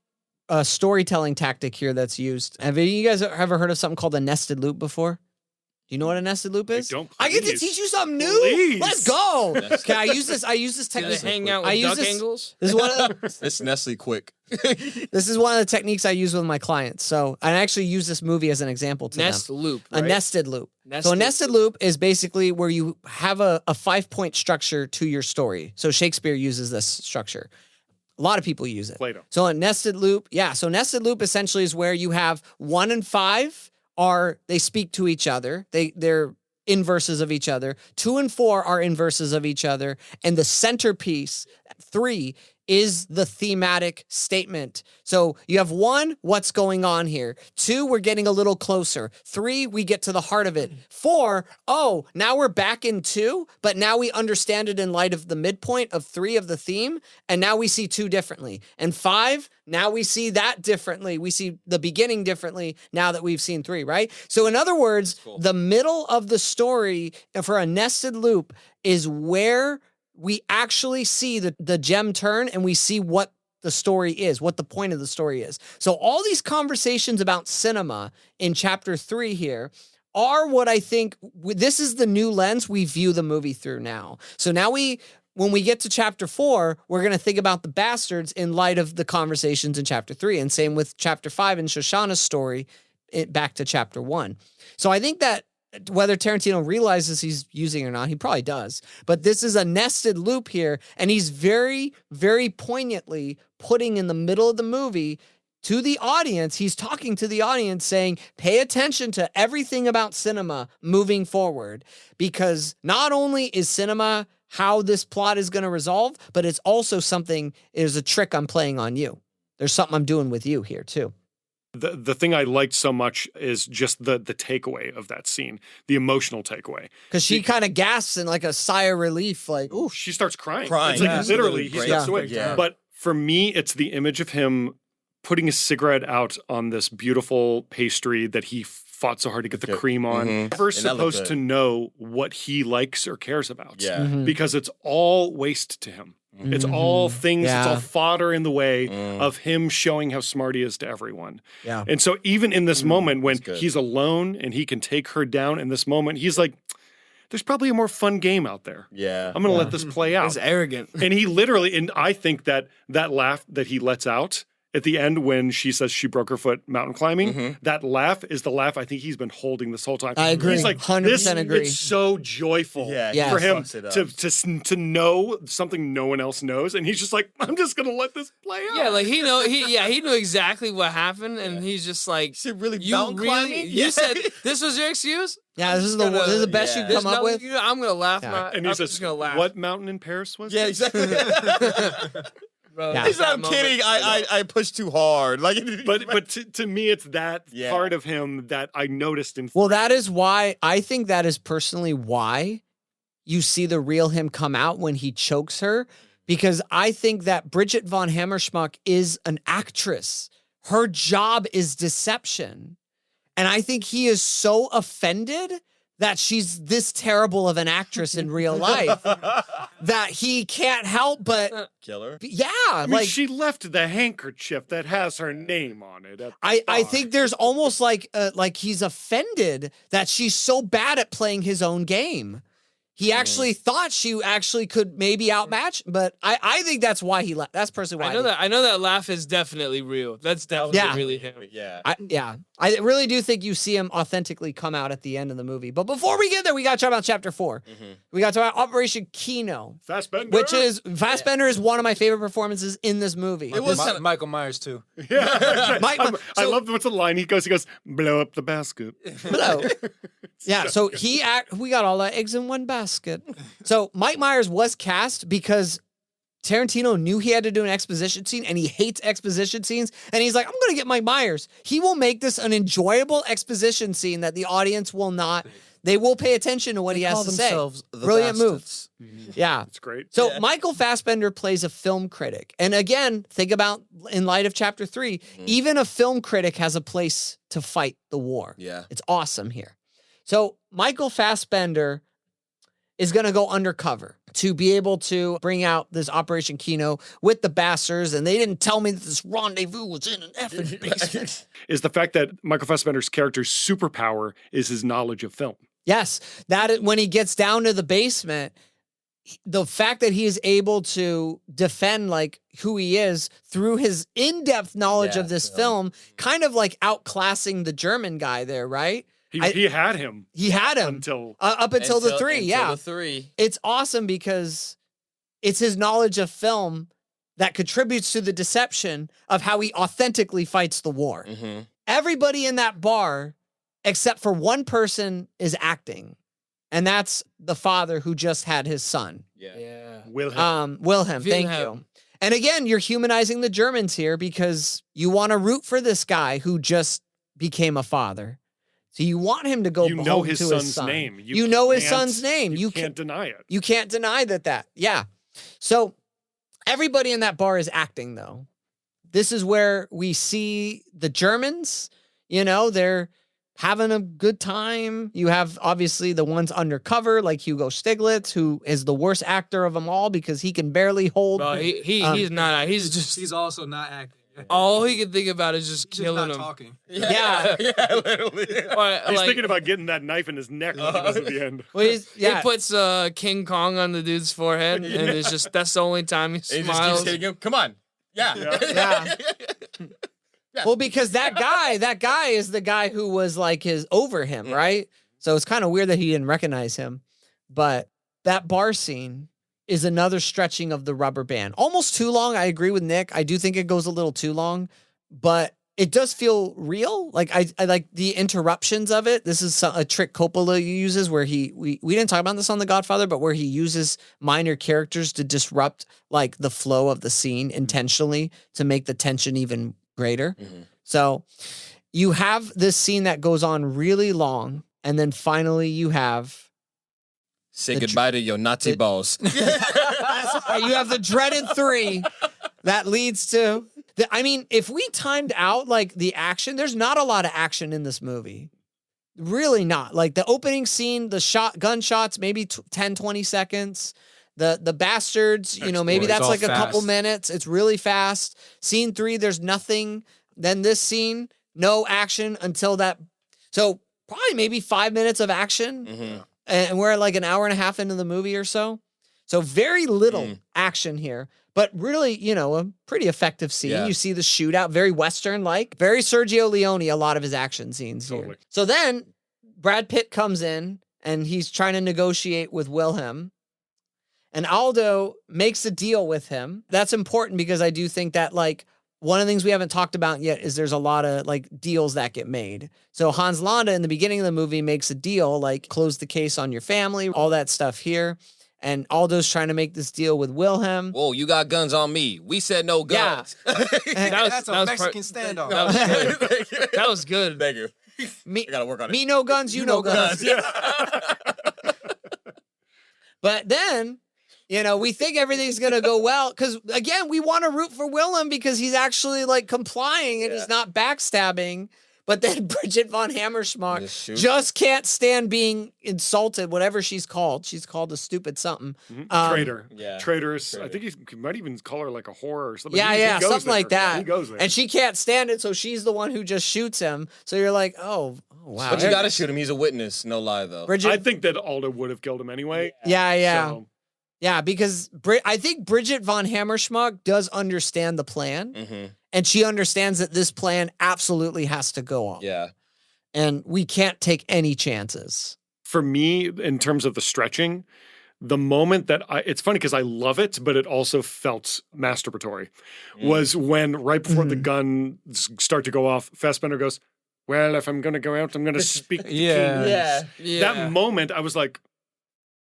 storytelling tactic here that's used. Have you guys ever heard of something called a nested loop before? Do you know what a nested loop is? I get to teach you something new. Please. Let's go. Okay, I use this technique. Do they hang out with duck angles? This is one of the, It's Nestle quick. this is one of the techniques I use with my clients. So I actually use this movie as an example to Nest them. loop, A right? nested loop. So a nested loop is basically where you have a 5-point structure to your story. So Shakespeare uses this structure. A lot of people use it. Plato. So a nested loop, so nested loop essentially is where you have 1 and 5 they speak to each other. They're inverses of each other. 2 and 4 are inverses of each other. And the centerpiece, 3, is the thematic statement. So you have 1, what's going on here? 2, we're getting a little closer. 3, we get to the heart of it. 4, now we're back in 2, but now we understand it in light of the midpoint of 3 of the theme, and now we see 2 differently. And 5, now we see that differently. We see the beginning differently now that we've seen 3, right? So in other words, the middle of the story for a nested loop is where we actually see the gem turn and we see what the story is, what the point of the story is. So all these conversations about cinema in chapter 3 here are what I think, this is the new lens we view the movie through now. So now when we get to chapter 4, we're going to think about the bastards in light of the conversations in chapter 3. And same with chapter 5 and Shoshana's story back to chapter 1. So I think that whether Tarantino realizes he's using it or not, he probably does. But this is a nested loop here, and he's very, very poignantly putting in the middle of the movie to the audience. He's talking to the audience saying, pay attention to everything about cinema moving forward, because not only is cinema how this plot is going to resolve, but it's also is a trick I'm playing on you. There's something I'm doing with you here too. The thing I liked so much is just the takeaway of that scene, the emotional takeaway. Because she kind of gasps in like a sigh of relief, like, ooh. She starts crying. Crying. It's like Yeah. literally, he Breaks steps down. away. Yeah. But for me, it's the image of him putting his cigarette out on this beautiful pastry that he fought so hard to get the cream on. Never supposed to know what he likes or cares about. Yeah. Because it's all waste to him. It's all things, it's all fodder in the way of him showing how smart he is to everyone. Yeah. And so even in this moment when he's alone and he can take her down in this moment, he's like, there's probably a more fun game out there. Yeah. I'm going to let this play out. He's arrogant. And he literally, and I think that laugh that he lets out at the end when she says she broke her foot mountain climbing, that laugh is the laugh I think he's been holding this whole time. I agree. He's like, 100% agree. It's so joyful Yeah. for him fucks it up. to know something no one else knows. And he's just like, I'm just going to let this play out. Yeah, like he knew exactly what happened, and he's just like, Is it really you mountain really, climbing? you Yeah. said this was your excuse? Yeah, this is the best you yeah. can come up with. I'm gonna laugh. And he I'm says, just gonna laugh. what mountain in Paris was Yeah, it? exactly. Bro, Yeah. He's that not kidding. moment- I pushed too hard. Like, But to me, it's that Yeah. part of him that I noticed in Well, that is why I think that is personally why you see the real him come out when he chokes her, because I think that Bridget von Hammerschmuck is an actress. Her job is deception. And I think he is so offended that she's this terrible of an actress in real life that he can't help but, killer. yeah, I mean, like she left the handkerchief that has her name on it. At the I bar. think there's almost like he's offended that she's so bad at playing his own game. He actually thought she actually could maybe outmatch, but I think that's why he left. That's personally why. I know that laugh is definitely real. That's definitely Yeah. really him. Yeah. I really do think you see him authentically come out at the end of the movie. But before we get there, we got to talk about chapter 4. We got to talk about Operation Kino, Fassbender. which is Fassbender is one of my favorite performances in this movie. It was kinda, Michael Myers too. Yeah. Mike- I love what's the line he goes, blow up the basket. Hello. Yeah, so we got all the eggs in one basket. So Mike Myers was cast because Tarantino knew he had to do an exposition scene, and he hates exposition scenes. And he's like, I'm going to get Mike Myers. He will make this an enjoyable exposition scene that the audience will not. They will pay attention to what he has to say. Brilliant move. Yeah. It's great. So Michael Fassbender plays a film critic. And again, think about in light of chapter 3, even a film critic has a place to fight the war. Yeah. It's awesome here. So Michael Fassbender is going to go undercover to be able to bring out this Operation Kino with the bastards. And they didn't tell me that this rendezvous was in an effing basement. Is the fact that Michael Fassbender's character's superpower is his knowledge of film. Yes, that is, when he gets down to the basement, the fact that he is able to defend like who he is through his in-depth knowledge of this film, kind of like outclassing the German guy there, right? He had him. He had him until up until the 3. Yeah, the 3. It's awesome because it's his knowledge of film that contributes to the deception of how he authentically fights the war. Everybody in that bar, except for one person, is acting. And that's the father who just had his son. Yeah. Wilhelm, thank you. And again, you're humanizing the Germans here because you want to root for this guy who just became a father. So you want him to go home to his son's name. You know his son's name. You can't deny it. You can't deny that. Yeah. So everybody in that bar is acting, though. This is where we see the Germans, they're having a good time. You have obviously the ones undercover, like Hugo Stiglitz, who is the worst actor of them all because he can barely hold. Bro, he's not. He's also not acting. All he can think about is just killing him. Talking. Yeah, literally. He's thinking about getting that knife in his neck like he does at the end. Well, he puts King Kong on the dude's forehead, and it's just that's the only time he smiles. He just keeps hitting him. Come on. Yeah. Well, because that guy is the guy who was like over him, right? So it's kind of weird that he didn't recognize him. But that bar scene is another stretching of the rubber band. Almost too long. I agree with Nick. I do think it goes a little too long, but it does feel real. Like I like the interruptions of it. This is a trick Coppola uses where we didn't talk about this on The Godfather, but where he uses minor characters to disrupt like the flow of the scene intentionally to make the tension even greater. So you have this scene that goes on really long, and then finally you have say goodbye to your Nazi balls. you have the dreaded 3 that leads to if we timed out like the action, there's not a lot of action in this movie. Really not. Like the opening scene, the gunshots, maybe 10, 20 seconds. The bastards, maybe that's like a couple minutes. It's really fast. Scene 3, there's nothing. Then this scene, no action until that. So probably maybe 5 minutes of action. And we're like an hour and a half into the movie or so. So very little action here, but really, a pretty effective scene. Yeah. You see the shootout, very Western-like, very Sergio Leone, a lot of his action scenes here. So then Brad Pitt comes in and he's trying to negotiate with Wilhelm. And Aldo makes a deal with him. That's important because I do think that like one of the things we haven't talked about yet is there's a lot of like deals that get made. So Hans Landa in the beginning of the movie makes a deal, like close the case on your family, all that stuff here. And Aldo's trying to make this deal with Wilhelm. Whoa, you got guns on me. We said no guns. Yeah. That's a Mexican standoff. That was good. Thank you. Me, I gotta work on it. Me no guns, you no guns. But then, we think everything's going to go well because, again, we want to root for Willem because he's actually, like, complying and he's not backstabbing. But then Bridget von Hammerschmark just can't stand being insulted, whatever she's called. She's called a stupid something. Traitor. Yeah. Traitorous. I think you might even call her, like, a whore or something. Yeah, He goes something there. like that. He goes there. And she can't stand it, so she's the one who just shoots him. So you're like, oh wow. But you gotta shoot him. He's a witness. No lie, though. Bridget, I think that Aldo would have killed him anyway. Yeah. So. Yeah, because I think Bridget von Hammerschmark does understand the plan, and she understands that this plan absolutely has to go on. Yeah. And we can't take any chances. For me, in terms of the stretching, the moment that it's funny because I love it, but it also felt masturbatory, was when right before the guns start to go off, Fassbender goes, well, if I'm going to go out, I'm going to speak to King. Yeah. That moment, I was like,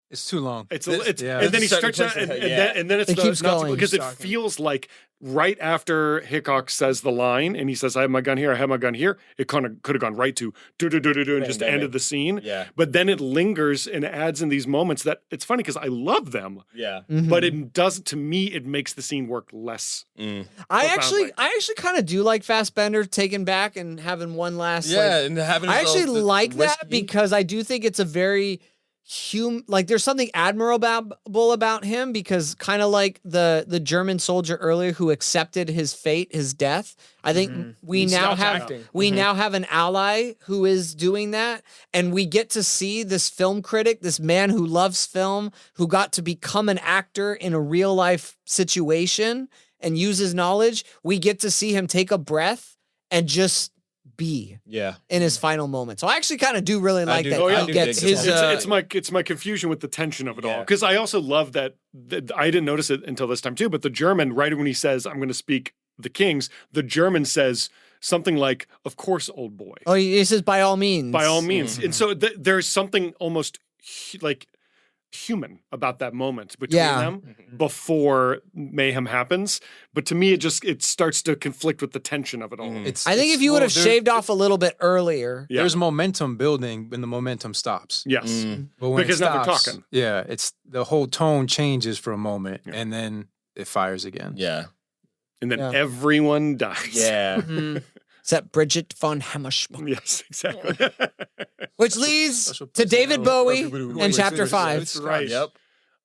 It's too long. It's yeah. and then he Starting starts to out, push and, it, yeah. then it's It keeps not going. because it Keeps talking. feels like right after Hickok says the line and he says, "I have my gun here, I have my gun here." It kind of could have gone right to do and just bang, ended bang. the scene. Yeah. But then it lingers and adds in these moments that it's funny because I love them, Yeah. but it doesn't. To me, it makes the scene work less. I profoundly. actually kind of do like Fassbender taking back and having one last. Yeah, like, and having I his actually own- like that risky- because I do think it's a very like there's something admirable about him because kind of like the German soldier earlier who accepted his fate, his death. I think we He now stopped have acting. now have an ally who is doing that, and we get to see this film critic, this man who loves film, who got to become an actor in a real life situation and use his knowledge. We get to see him take a breath and just be Yeah. in his final moment. So I actually kind of do really like do- that. oh, yeah. he I do gets dig his, that. It's my confusion with the tension of it all Yeah. because I also love that I didn't notice it until this time too. But the German, right when he says, "I'm going to speak the King's," the German says something like, "Of course, old boy." oh, he says by all means. By all means. And so there's something almost like human about that moment between Yeah. them before mayhem happens. But to me, it starts to conflict with the tension of it all. It's, I think if you would have shaved off a little bit earlier. Yeah. There's momentum building when the momentum stops. Yes. But when Because it now they're stops, talking. Yeah, it's the whole tone changes for a moment, and then it fires again. Yeah. And then Yeah. everyone dies. Yeah. Except Bridget von Hammerschmidt. Yes, exactly. Which leads Special to David Bowie Everybody- in chapter That's 5. That's right. Yep.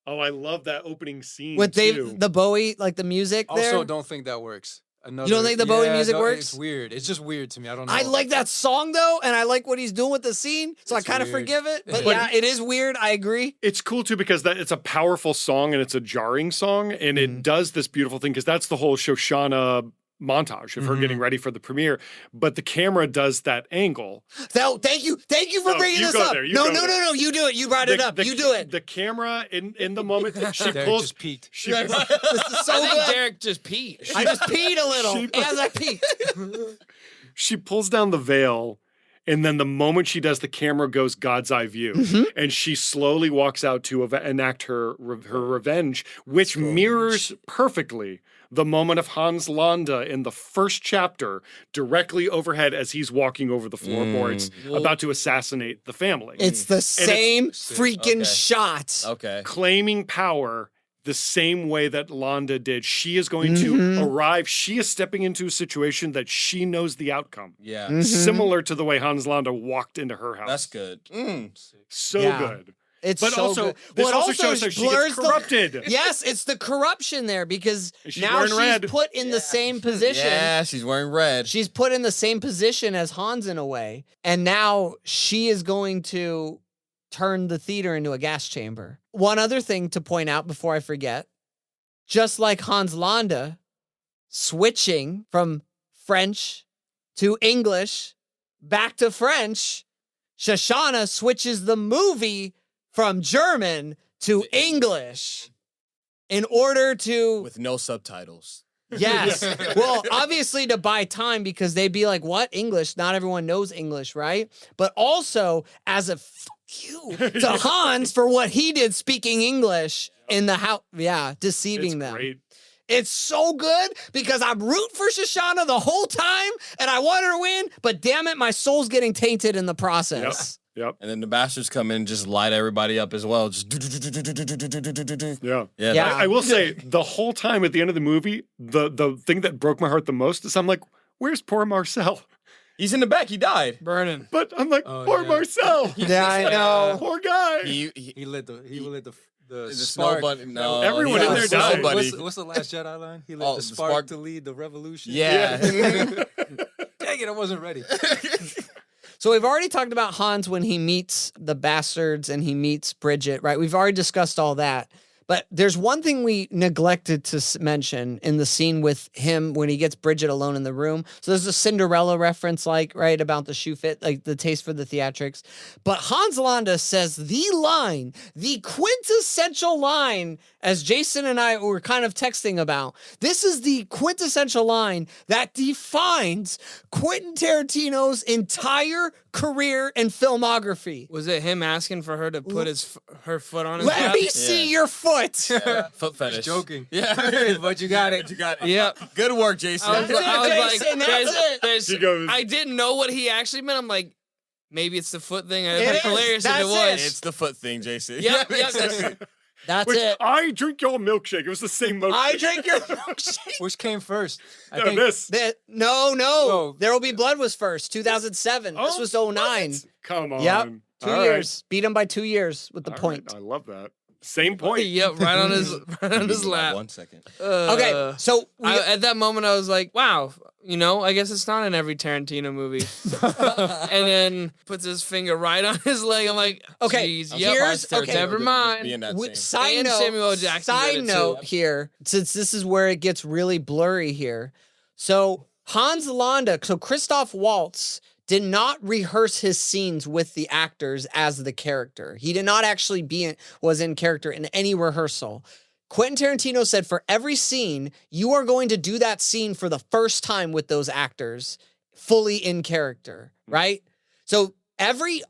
Oh, I love that opening scene With too. the Bowie, like the music there. Also, don't think that works. Another, don't think the Bowie yeah, music no, works? It's weird. It's just weird to me. I don't know. I like that song though, and I like what he's doing with the scene, so It's I kind of weird. forgive it. But But- yeah, it is weird. I agree. It's cool too because it's a powerful song and it's a jarring song and it does this beautiful thing because that's the whole Shoshana montage of her getting ready for the premiere. But the camera does that angle. So thank you for No, bringing you this go up. there, you No, go no, there. no, no. You do it. You brought it up. You do it. The camera in the moment she Derek pulls. just peaked. She, This is so I think good. Derek just peed. I just peed a little She- as I peed. she pulls down the veil. And then the moment she does, the camera goes God's eye view, and she slowly walks out to enact her revenge, which mirrors perfectly the moment of Hans Landa in the first chapter, directly overhead as he's walking over the floorboards, about to assassinate the family, It's the same freaking Okay. shot. Okay. claiming power. The same way that Landa did. She is going to arrive. She is stepping into a situation that she knows the outcome. Yeah. Similar to the way Hans Landa walked into her house. That's good. So Yeah. good. It's But so also, good. this Well, it also shows how she blurs gets the- corrupted. Yes, it's the corruption there because She's now wearing she's red. put in the same position. Yeah, she's wearing red. She's put in the same position as Hans in a way. And now she is going to turn the theater into a gas chamber. One other thing to point out before I forget, just like Hans Landa switching from French to English back to French, Shoshana switches the movie from German to English in order to with no subtitles. Yes. Well, obviously to buy time because they'd be like, what? English? Not everyone knows English, right? But also as a fuck you to Hans for what he did speaking English in the house. Yeah, deceiving It's them. great. It's so good because I'm rooting for Shoshana the whole time and I want her to win, but damn it, my soul's getting tainted in the process. Yep. And then the bastards come in and just light everybody up as well. Just Yeah. yeah. Yeah. I will say the whole time at the end of the movie, the thing that broke my heart the most is I'm like, where's poor Marcel? He's in the back. He died. Burning. But I'm like, Oh, poor yeah. Marcel. Yeah, I know. Poor guy. He He lit the the spark. snow bunny. No, Everyone he in was there died. somebody. What's the last Jedi line? He lit Oh, the the spark spark- to lead the revolution. Yeah. Dang it, I wasn't ready. So we've already talked about Hans when he meets the bastards and he meets Bridget, right? We've already discussed all that. But there's one thing we neglected to mention in the scene with him when he gets Bridget alone in the room. So there's a Cinderella reference, like, right, about the shoe fit, like the taste for the theatrics. But Hans Landa says the line, the quintessential line, as Jason and I were kind of texting about. This is the quintessential line that defines Quentin Tarantino's entire career and filmography. Was it him asking for her to put her foot on his Let back? me see your foot. Foot fetish. Joking. Yeah. But you got it. Yep. Good work, Jason. I was like, Jason, that's it. She goes, I didn't know what he actually meant. I'm like, maybe it's the foot thing. It It'd is. be hilarious if That's it was. It's the foot thing, Jason. Yep, that's That's which it. I drink your milkshake. It was the same milkshake. I drink your milkshake. Which came first? I No, think this. No. Whoa. There Will Be Blood was first, 2007. This was 09. Come on. Yep. 2 All right. years. Beat him by 2 years with the All point. right. I love that. Same point. Yep, right on his lap. 1 second. Okay, so at that moment I was like, wow, I guess it's not in every Tarantino movie. And then puts his finger right on his leg. I'm like, Okay, geez, here's- okay. never mind. Be in that scene. side And note, Samuel L. Jackson did side it too. note here, since this is where it gets really blurry here. So Hans Landa, so Christoph Waltz did not rehearse his scenes with the actors as the character. He did not actually was in character in any rehearsal. Quentin Tarantino said for every scene, you are going to do that scene for the first time with those actors fully in character, right? So every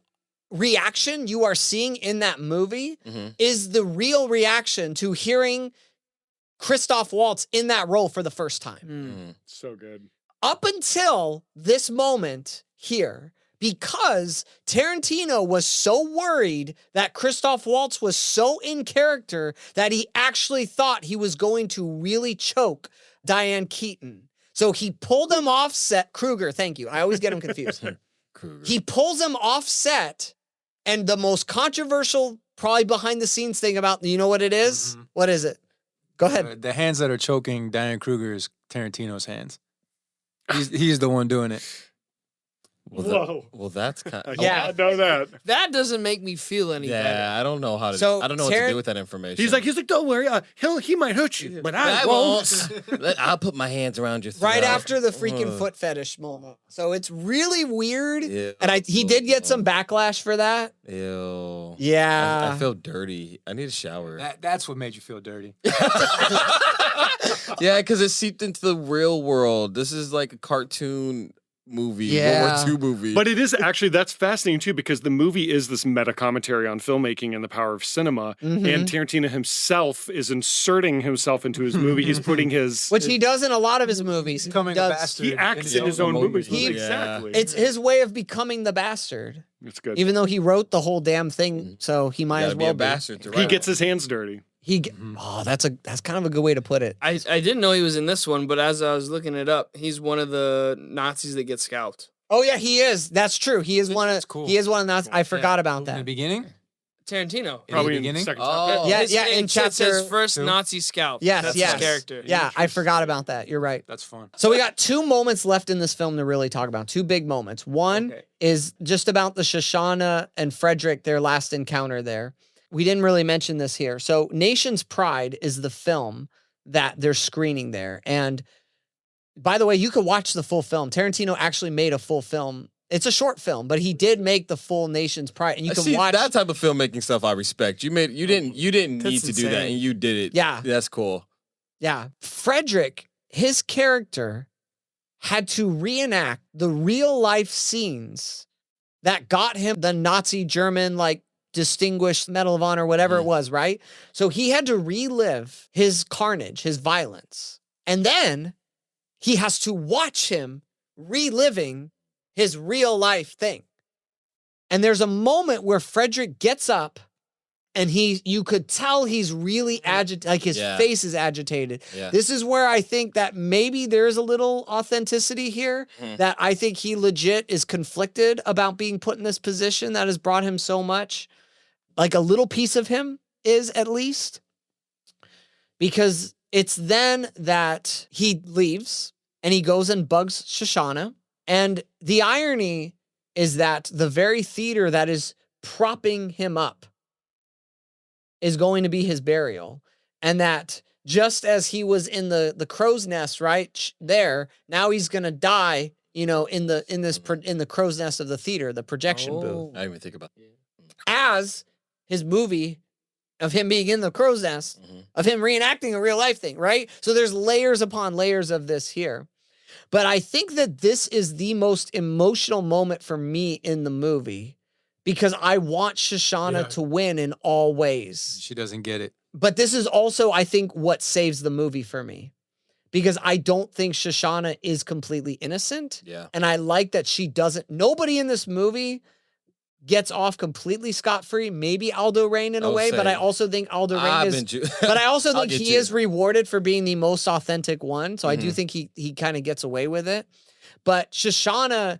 reaction you are seeing in that movie is the real reaction to hearing Christoph Waltz in that role for the first time. So good. Up until this moment here, because Tarantino was so worried that Christoph Waltz was so in character that he actually thought he was going to really choke Diane Keaton. So he pulled him off set. Kruger, thank you. I always get him confused. He pulls him off set, and the most controversial, probably behind the scenes thing about, you know what it is? What is it? Go ahead. the hands that are choking Diane Kruger is Tarantino's hands. He's the one doing it. Whoa. Well, that's kind of... Yeah. I know that. That doesn't make me feel any better. Yeah, I don't know how to... So, I don't know what to do with that information. He's like, don't worry. He might hurt you, but I won't. I'll put my hands around your throat. Right after the freaking foot fetish moment. So it's really weird. Ew. And he did get some backlash for that. Ew. Yeah. I feel dirty. I need a shower. That's what made you feel dirty. Yeah, because it seeped into the real world. This is like a cartoon movie, Yeah. World War II movie. But it is actually, that's fascinating too, because the movie is this meta commentary on filmmaking and the power of cinema. And Tarantino himself is inserting himself into his movie. He's putting his... Which he does in a lot of his movies. Becoming a bastard. He acts in his own movies. He- Exactly. It's his way of becoming the bastard. It's good. Even though he wrote the whole damn thing, so he might Gotta as be well a bastard to He write gets his hands dirty. Oh, that's kind of a good way to put it. I didn't know he was in this one, but as I was looking it up, he's one of the Nazis that get scalped. Oh yeah, he is. That's true. He is one of. That's cool. He is one of the. I forgot about In the that. beginning? Tarantino. Probably beginning? in the second Oh. chapter. Yeah, His- yeah. In it's chapter. his first two. Nazi scalp. Yes, That's yes. his character. Yeah, I forgot about that. You're right. That's fun. So we got 2 moments left in this film to really talk about. 2 big moments. One Okay. is just about the Shoshana and Frederick, their last encounter there. We didn't really mention this here. So Nation's Pride is the film that they're screening there. And by the way, you could watch the full film. Tarantino actually made a full film. It's a short film, but he did make the full Nation's Pride. And you can See, watch that type of filmmaking stuff. I respect. You didn't need That's to do that, insane. and you did it. Yeah. That's cool. Yeah. Frederick, his character had to reenact the real life scenes that got him the Nazi German, like, distinguished Medal of Honor, whatever it was, right? So he had to relive his carnage, his violence. And then he has to watch him reliving his real life thing. And there's a moment where Frederick gets up and you could tell he's really agitated, like his Yeah. face is agitated. Yeah. This is where I think that maybe there's a little authenticity here, that I think he legit is conflicted about being put in this position that has brought him so much. Like a little piece of him is, at least. Because it's then that he leaves and he goes and bugs Shoshana. And the irony is that the very theater that is propping him up is going to be his burial. and that just as he was in the crow's nest right there, now he's gonna die. In the crow's nest of the theater, the projection booth, I didn't even think about that. as his movie of him being in the crow's nest, of him reenacting a real life thing, right? So there's layers upon layers of this here. But I think that this is the most emotional moment for me in the movie because I want Shoshana to win in all ways. She doesn't get it. But this is also, I think, what saves the movie for me. Because I don't think Shoshana is completely innocent. Yeah. And I like that she doesn't. Nobody in this movie gets off completely scot-free. Maybe Aldo Rain in a way, but I also think Aldo Rain is. But I also think he is rewarded for being the most authentic one. So I do think he kind of gets away with it. But Shoshana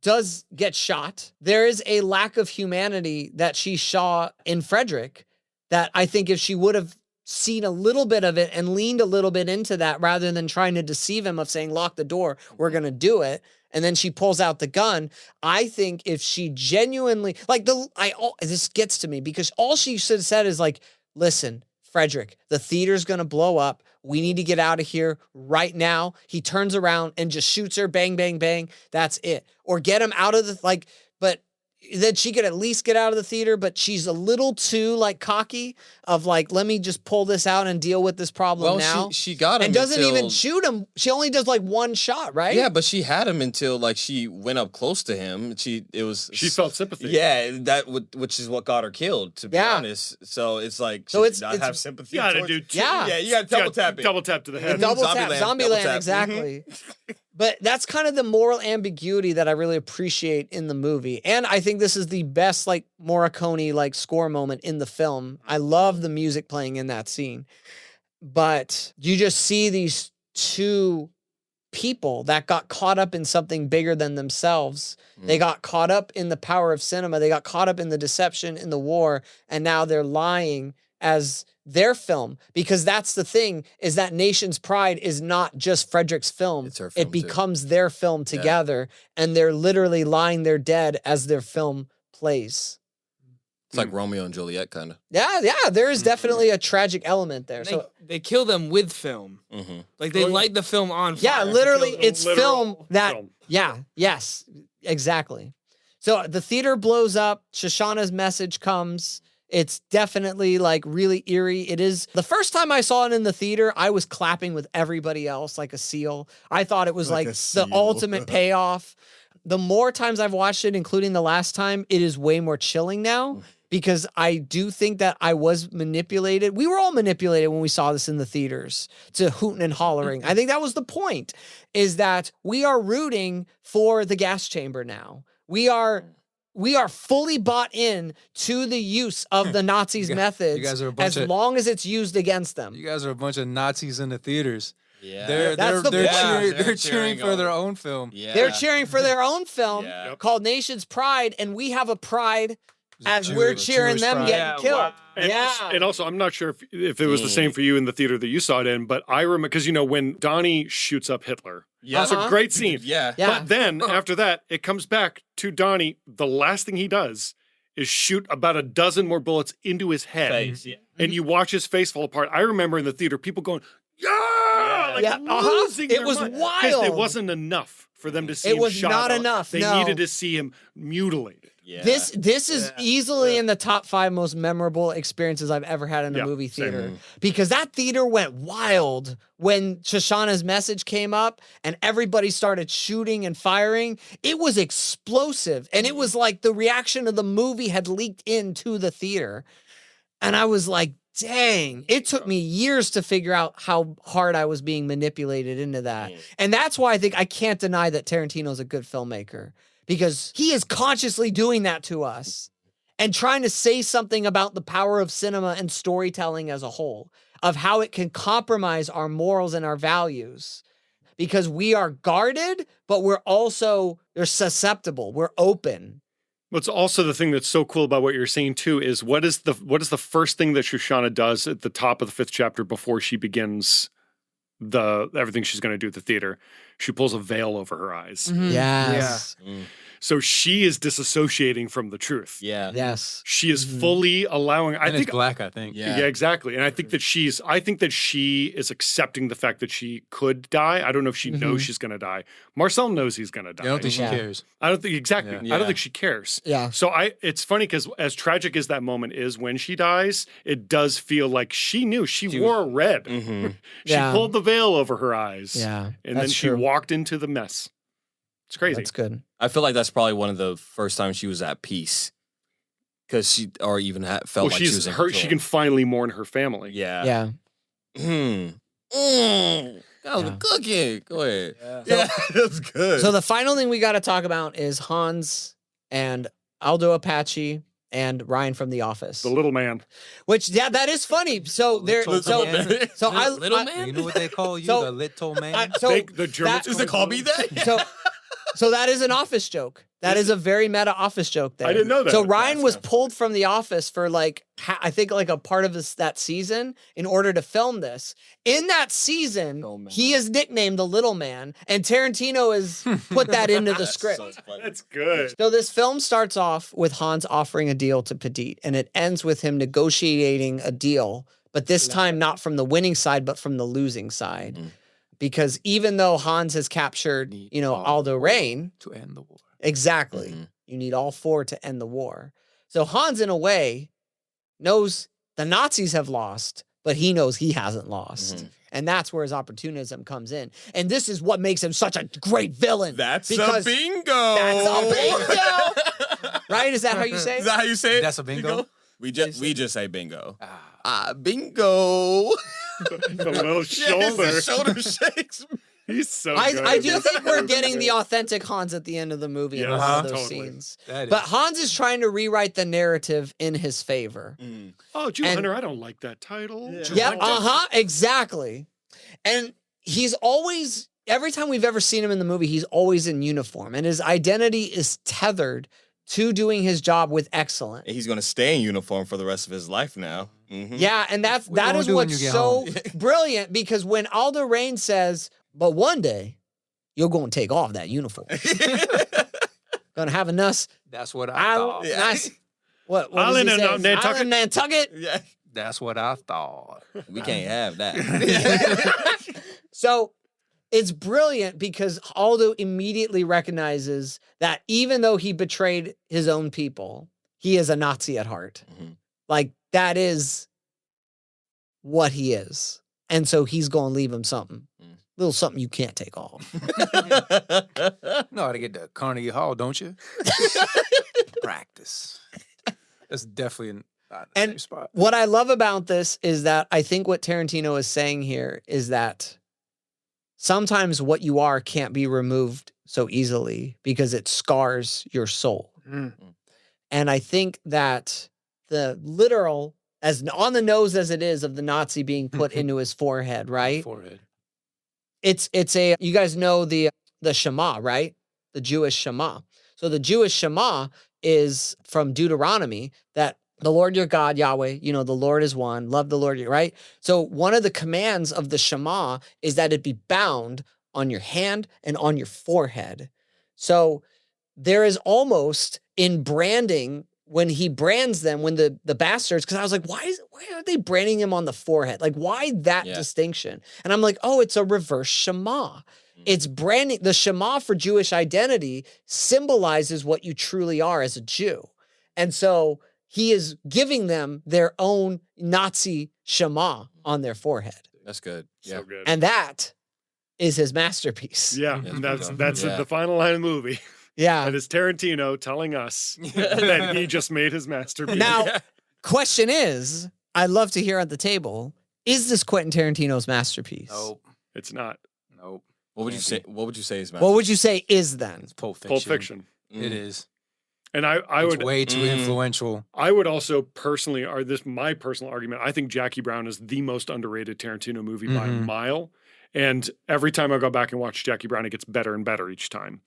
does get shot. There is a lack of humanity that she saw in Frederick that I think if she would have seen a little bit of it and leaned a little bit into that rather than trying to deceive him of saying, lock the door, we're going to do it. And then she pulls out the gun. I think if she genuinely, this gets to me because all she should have said is like, listen, Frederick, the theater's going to blow up. We need to get out of here right now. He turns around and just shoots her. Bang, bang, bang. That's it. Or get him out of but that she could at least get out of the theater, but she's a little too cocky of let me just pull this out and deal with this problem now. She got him and doesn't even shoot him. She only does one shot, right? Yeah, but she had him until she went up close to him. She felt sympathy. Yeah, which is what got her killed. To be honest, so it's not have sympathy. You gotta towards, do two. Yeah, you gotta double tap it. Double tap to the head. Double tap, Zombieland, tap. exactly. But that's kind of the moral ambiguity that I really appreciate in the movie. And I think this is the best Morricone score moment in the film. I love the music playing in that scene. But you just see these two people that got caught up in something bigger than themselves. They got caught up in the power of cinema. They got caught up in the deception, in the war, and now they're lying as their film, because that's the thing, is that Nation's Pride is not just Frederick's film. It's her film it becomes their film together, and they're literally lying there dead as their film plays. It's like Romeo and Juliet, kind of. Yeah, there is definitely a tragic element there. So they kill them with film. They light the film on fire. Yeah, literally, it's film that. film. Yeah, yes, exactly. So the theater blows up. Shoshana's message comes. It's definitely really eerie. It is the first time I saw it in the theater, I was clapping with everybody else like a seal. I thought it was the ultimate payoff. The more times I've watched it, including the last time, it is way more chilling now because I do think that I was manipulated. We were all manipulated when we saw this in the theaters to hooting and hollering. I think that was the point, is that we are rooting for the gas chamber now. We are fully bought in to the use of the Nazis' methods you guys are as long as it's used against them. You guys are a bunch of Nazis in the theaters. Yeah. They're cheering for their own film. Yeah. They're cheering for their own film called Nation's Pride, and we have a pride as we're cheering them pride. getting killed. And also, I'm not sure if it was the same for you in the theater that you saw it in, but I remember, because when Donnie shoots up Hitler, that's a great scene. Yeah. But then, after that, it comes back to Donnie. The last thing he does is shoot about a dozen more bullets into his head. Face, yeah. And you watch his face fall apart. I remember in the theater, people going, losing It their was mind. 'Cause wild. It wasn't enough for them to see It him was shot not up. enough, They no. needed to see him mutilated. Yeah. This is easily in the top 5 most memorable experiences I've ever had in a movie same. theater, because that theater went wild when Shoshana's message came up and everybody started shooting and firing. It was explosive, and it was the reaction of the movie had leaked into the theater, and I was like, dang, it took me years to figure out how hard I was being manipulated into that. And that's why I think I can't deny that Tarantino's a good filmmaker, because he is consciously doing that to us and trying to say something about the power of cinema and storytelling as a whole, of how it can compromise our morals and our values, because we are guarded, but we're susceptible. We're open. What's also the thing that's so cool about what you're saying too is what is the first thing that Shoshana does at the top of the 5th chapter before she begins everything she's going to do at the theater? She pulls a veil over her eyes. Yes. So she is disassociating from the truth. Yeah. Yes. She is fully allowing. And it's black, I think. Yeah, exactly. And I think that she is accepting the fact that she could die. I don't know if she knows she's going to die. Marcel knows he's going to die. I don't think she cares. I don't think exactly. Yeah. I don't think she cares. Yeah. So it's funny because as tragic as that moment is when she dies, it does feel like she knew. She wore red. Mm-hmm. She pulled the veil over her eyes. Yeah. And then she walked into the mess. It's crazy. That's good. I feel like that's probably one of the first times she was at peace. Because she, or even felt like she was in control. She can finally mourn her family. Yeah. Yeah. That was cooking. Go ahead. Yeah, that's good. So the final thing we got to talk about is Hans and Aldo Apache and Ryan from The Office. The little man. Which that is funny. So there. So Little man. You know what they call you, So- the little man. The Germans Does it call me that? So that is an Office joke. That is a very meta Office joke there. I didn't know that. So Ryan was pulled from The Office for like, I think like a part of that season in order to film this. In that season, he is nicknamed the Little Man, and Tarantino has put that into the script. That's good. So this film starts off with Hans offering a deal to Petit, and it ends with him negotiating a deal, but this time not from the winning side, but from the losing side. Because even though Hans has captured, Aldo Rain to end the war. Exactly. You need all four to end the war. So Hans, in a way, knows the Nazis have lost, but he knows he hasn't lost. And that's where his opportunism comes in. And this is what makes him such a great villain. That's a because bingo. That's a bingo. Right? Is that how you say it? Is that how you say it? That's a bingo? We just say bingo. Bingo. The little shoulder. His shoulder shakes. He's so I good. do think we're getting the authentic Hans at the end of the movie in a lot of those scenes. But Hans is trying to rewrite the narrative in his favor. Oh, Jew Hunter, I don't like that title. Yeah, exactly. And he's always, every time we've ever seen him in the movie, he's always in uniform. And his identity is tethered to doing his job with excellence. And he's going to stay in uniform for the rest of his life now. Yeah, and that is what's so brilliant, because when Aldo Rain says, but one day, you're going to take off that uniform. Going to have a nice... That's what I thought. Nice... What Island does he say? and Nantucket. Island Nantucket? Yeah. That's what I thought. We can't have that. So it's brilliant because Aldo immediately recognizes that even though he betrayed his own people, he is a Nazi at heart. Like, that is what he is. And so he's going to leave him something. Little something you can't take off. Know how to get to Carnegie Hall, don't you? Practice. That's definitely not the same spot. What I love about this is that I think what Tarantino is saying here is that sometimes what you are can't be removed so easily because it scars your soul. And I think that the literal, as on the nose as it is, of the Nazi being put into his forehead, right? Forehead. It's a, you guys know the Shema, right? The Jewish Shema. So the Jewish Shema is from Deuteronomy, that the Lord your God, Yahweh, the Lord is one, love the Lord, right? So one of the commands of the Shema is that it be bound on your hand and on your forehead. So there is almost in branding, when he brands them, when the bastards, because I was like, why are they branding him on the forehead? Like, why that distinction? And I'm like, oh, it's a reverse Shema. It's branding. The Shema for Jewish identity symbolizes what you truly are as a Jew. And so he is giving them their own Nazi Shema on their forehead. That's good. Yeah. So good. And that is his masterpiece. Yeah, and that's the final line of the movie. Yeah. And it's Tarantino telling us that he just made his masterpiece. Now, question is, I'd love to hear at the table, is this Quentin Tarantino's masterpiece? Nope. It's not. Nope. What would you say? What would you say is What would you say is then? It's Pulp Fiction. Pulp Fiction. It is. And I It's would way too influential. I would also personally, my personal argument, I think Jackie Brown is the most underrated Tarantino movie by a mile. And every time I go back and watch Jackie Brown, it gets better and better each time.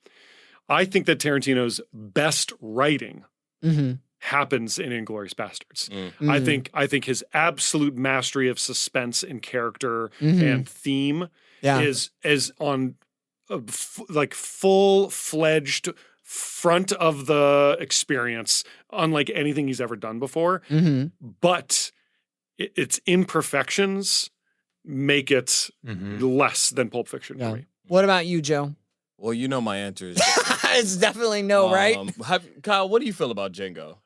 I think that Tarantino's best writing happens in Inglourious Bastards. I think his absolute mastery of suspense and character and theme is on like full-fledged front of the experience, unlike anything he's ever done before. But its imperfections make it less than Pulp Fiction for me. What about you, Joe? Well, you know my answer is It's definitely no, right? Kyle, what do you feel about Django?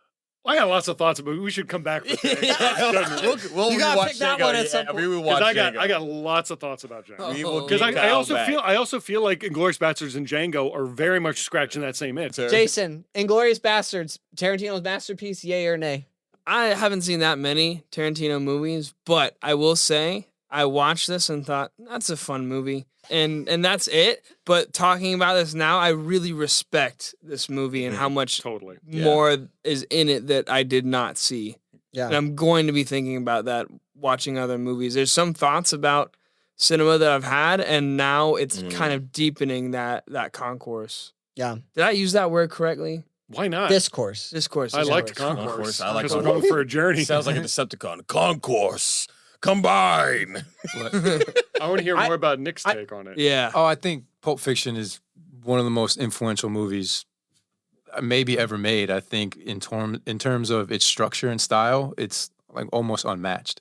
I got lots of thoughts about it. We should come back. We'll You gotta pick that one at some point. We will watch I got lots of thoughts about Django. We will Because get I Kyle back. also feel like Inglourious Basterds and Django are very much scratching that same itch. Jason, Inglourious Bastards, Tarantino's masterpiece, yay or nay? I haven't seen that many Tarantino movies, but I will say I watched this and thought that's a fun movie, and that's it. But talking about this now, I really respect this movie and how much more is in it that I did not see. Yeah, and I'm going to be thinking about that watching other movies. There's some thoughts about cinema that I've had, and now it's kind of deepening that concourse. Yeah, did I use that word correctly? Why not? Discourse. I liked concourse. I like because we're going for a journey. Sounds like a Decepticon. Concourse. Combine. I want to hear more about Nick's take on it. Yeah. Oh, I think Pulp Fiction is one of the most influential movies maybe ever made. I think in terms of its structure and style, it's like almost unmatched.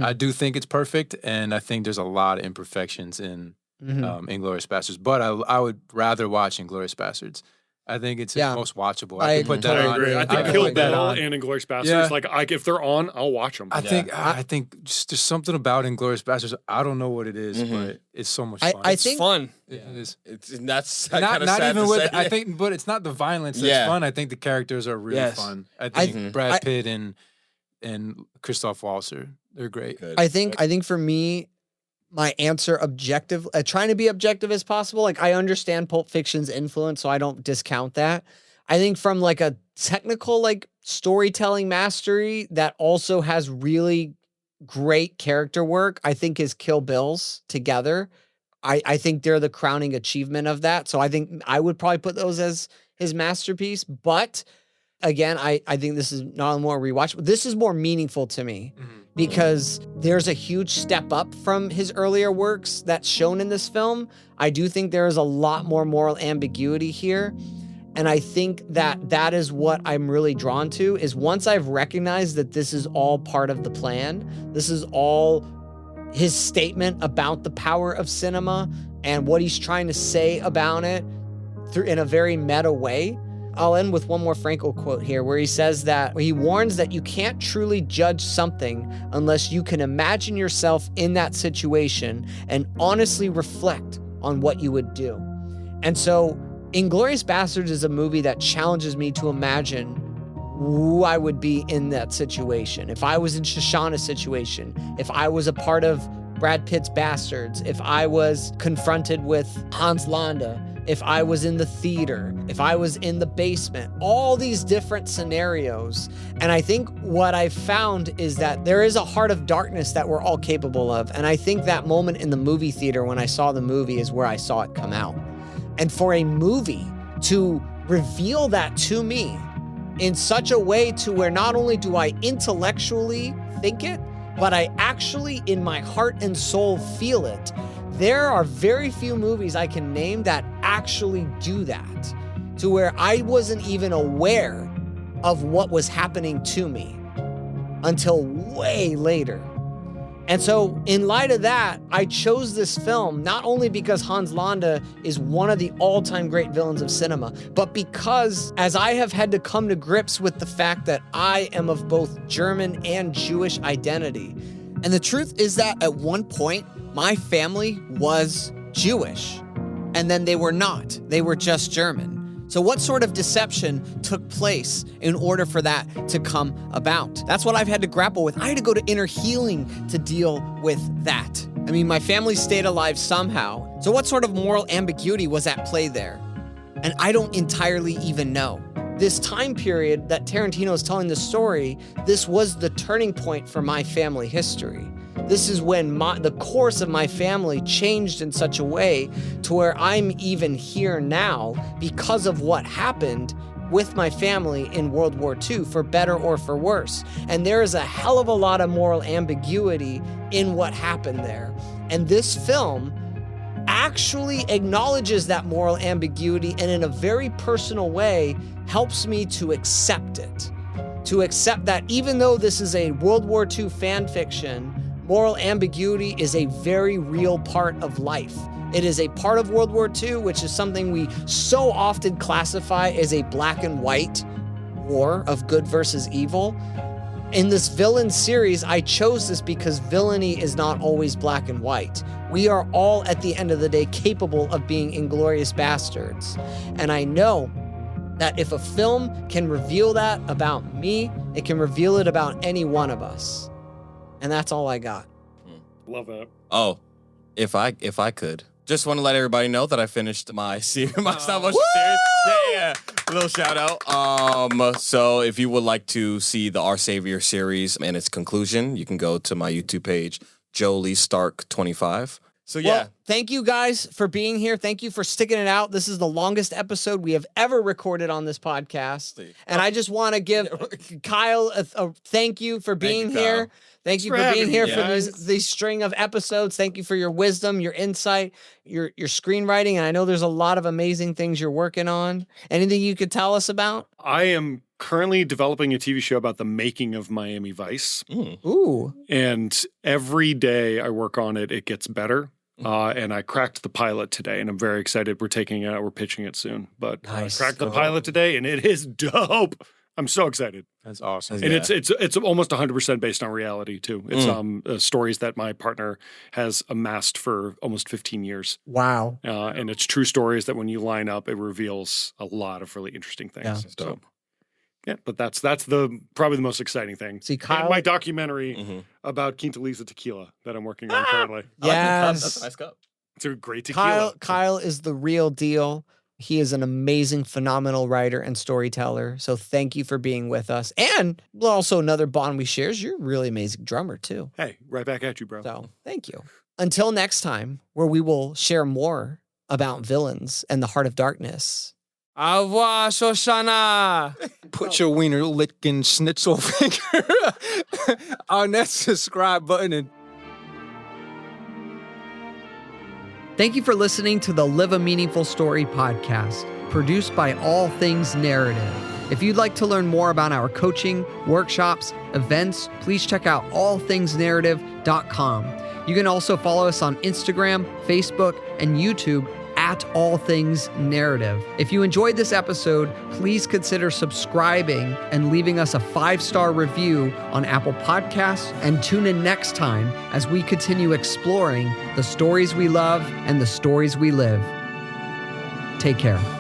I do think it's perfect, and I think there's a lot of imperfections in Inglourious Basterds. But I would rather watch Inglourious Basterds. I think it's the most watchable. I can put that on. Agree. I think Kill Bill and Inglourious Basterds, if they're on, I'll watch them. I think just there's something about Inglourious Basterds. I don't know what it is, but it's so much fun. It's fun. Yeah, it is. That's not sad even to with. say. I think, but it's not the violence that's fun. I think the characters are really fun. I think Brad Pitt and Christoph Waltz they're great. Good. I think for me, my answer trying to be objective as possible. Like, I understand Pulp Fiction's influence, so I don't discount that. I think from like a technical, like, storytelling mastery that also has really great character work, I think is Kill Bill's together. I think they're the crowning achievement of that. So I think I would probably put those as his masterpiece. But again, I think this is not only more rewatchable, this is more meaningful to me. Because there's a huge step up from his earlier works that's shown in this film. I do think there is a lot more moral ambiguity here. And I think that is what I'm really drawn to, is once I've recognized that this is all part of the plan, this is all his statement about the power of cinema and what he's trying to say about it in a very meta way. I'll end with one more Frankel quote here, where he says that he warns that you can't truly judge something unless you can imagine yourself in that situation and honestly reflect on what you would do. And so Inglourious Basterds is a movie that challenges me to imagine who I would be in that situation. If I was in Shoshana's situation, if I was a part of Brad Pitt's Bastards, if I was confronted with Hans Landa, if I was in the theater, if I was in the basement, all these different scenarios. And I think what I've found is that there is a heart of darkness that we're all capable of. And I think that moment in the movie theater when I saw the movie is where I saw it come out. And for a movie to reveal that to me in such a way to where not only do I intellectually think it, but I actually in my heart and soul feel it. There are very few movies I can name that actually do that, to where I wasn't even aware of what was happening to me until way later. And so in light of that, I chose this film not only because Hans Landa is one of the all-time great villains of cinema, but because as I have had to come to grips with the fact that I am of both German and Jewish identity. And the truth is that at one point, my family was Jewish, and then they were not. They were just German. So what sort of deception took place in order for that to come about? That's what I've had to grapple with. I had to go to inner healing to deal with that. I mean, my family stayed alive somehow. So what sort of moral ambiguity was at play there? And I don't entirely even know. This time period that Tarantino is telling the story, this was the turning point for my family history. This is when the course of my family changed in such a way to where I'm even here now because of what happened with my family in World War II, for better or for worse. And there is a hell of a lot of moral ambiguity in what happened there. And this film actually acknowledges that moral ambiguity and in a very personal way helps me to accept it. To accept that even though this is a World War II fan fiction, moral ambiguity is a very real part of life. It is a part of World War II, which is something we so often classify as a black and white war of good versus evil. In this villain series, I chose this because villainy is not always black and white. We are all, at the end of the day, capable of being inglorious bastards. And I know that if a film can reveal that about me, it can reveal it about any one of us. And that's all I got. Love that. Oh, if I could. Just want to let everybody know that I finished my series, my stop motion series. Yeah, a little shout out. So if you would like to see the Our Savior series and its conclusion, you can go to my YouTube page, Jolie Stark 25. So yeah. Well, thank you guys for being here. Thank you for sticking it out. This is the longest episode we have ever recorded on this podcast. And I just want to give Kyle a thank you for being here. Thank you for being here for these string of episodes. Thank you for your wisdom, your insight, your screenwriting. And I know there's a lot of amazing things you're working on. Anything you could tell us about? I am currently developing a TV show about the making of Miami Vice. Ooh. And every day I work on it, it gets better. And I cracked the pilot today, and I'm very excited. We're taking it out. We're pitching it soon. But I cracked the pilot today, and it is dope. I'm so excited. That's awesome. And it's almost 100% based on reality, too. It's stories that my partner has amassed for almost 15 years. Wow. And it's true stories that when you line up, it reveals a lot of really interesting things. Yeah. So, yeah, but that's probably the most exciting thing. See, Kyle, and my documentary about Quinta tequila that I'm working on currently. Yes. That's a nice cup. It's a great tequila. Kyle is the real deal. He is an amazing, phenomenal writer and storyteller. So thank you for being with us. And also another bond we share is you're a really amazing drummer too. Hey, right back at you, bro. So thank you. Until next time, where we will share more about villains and the heart of darkness. Au revoir, Shoshana. Put your wiener licking schnitzel finger on that subscribe button and Thank you for listening to the Live a Meaningful Story podcast, produced by All Things Narrative. If you'd like to learn more about our coaching, workshops, events, please check out allthingsnarrative.com. You can also follow us on Instagram, Facebook, and YouTube at All Things Narrative. If you enjoyed this episode, please consider subscribing and leaving us a 5-star review on Apple Podcasts, and tune in next time as we continue exploring the stories we love and the stories we live. Take care.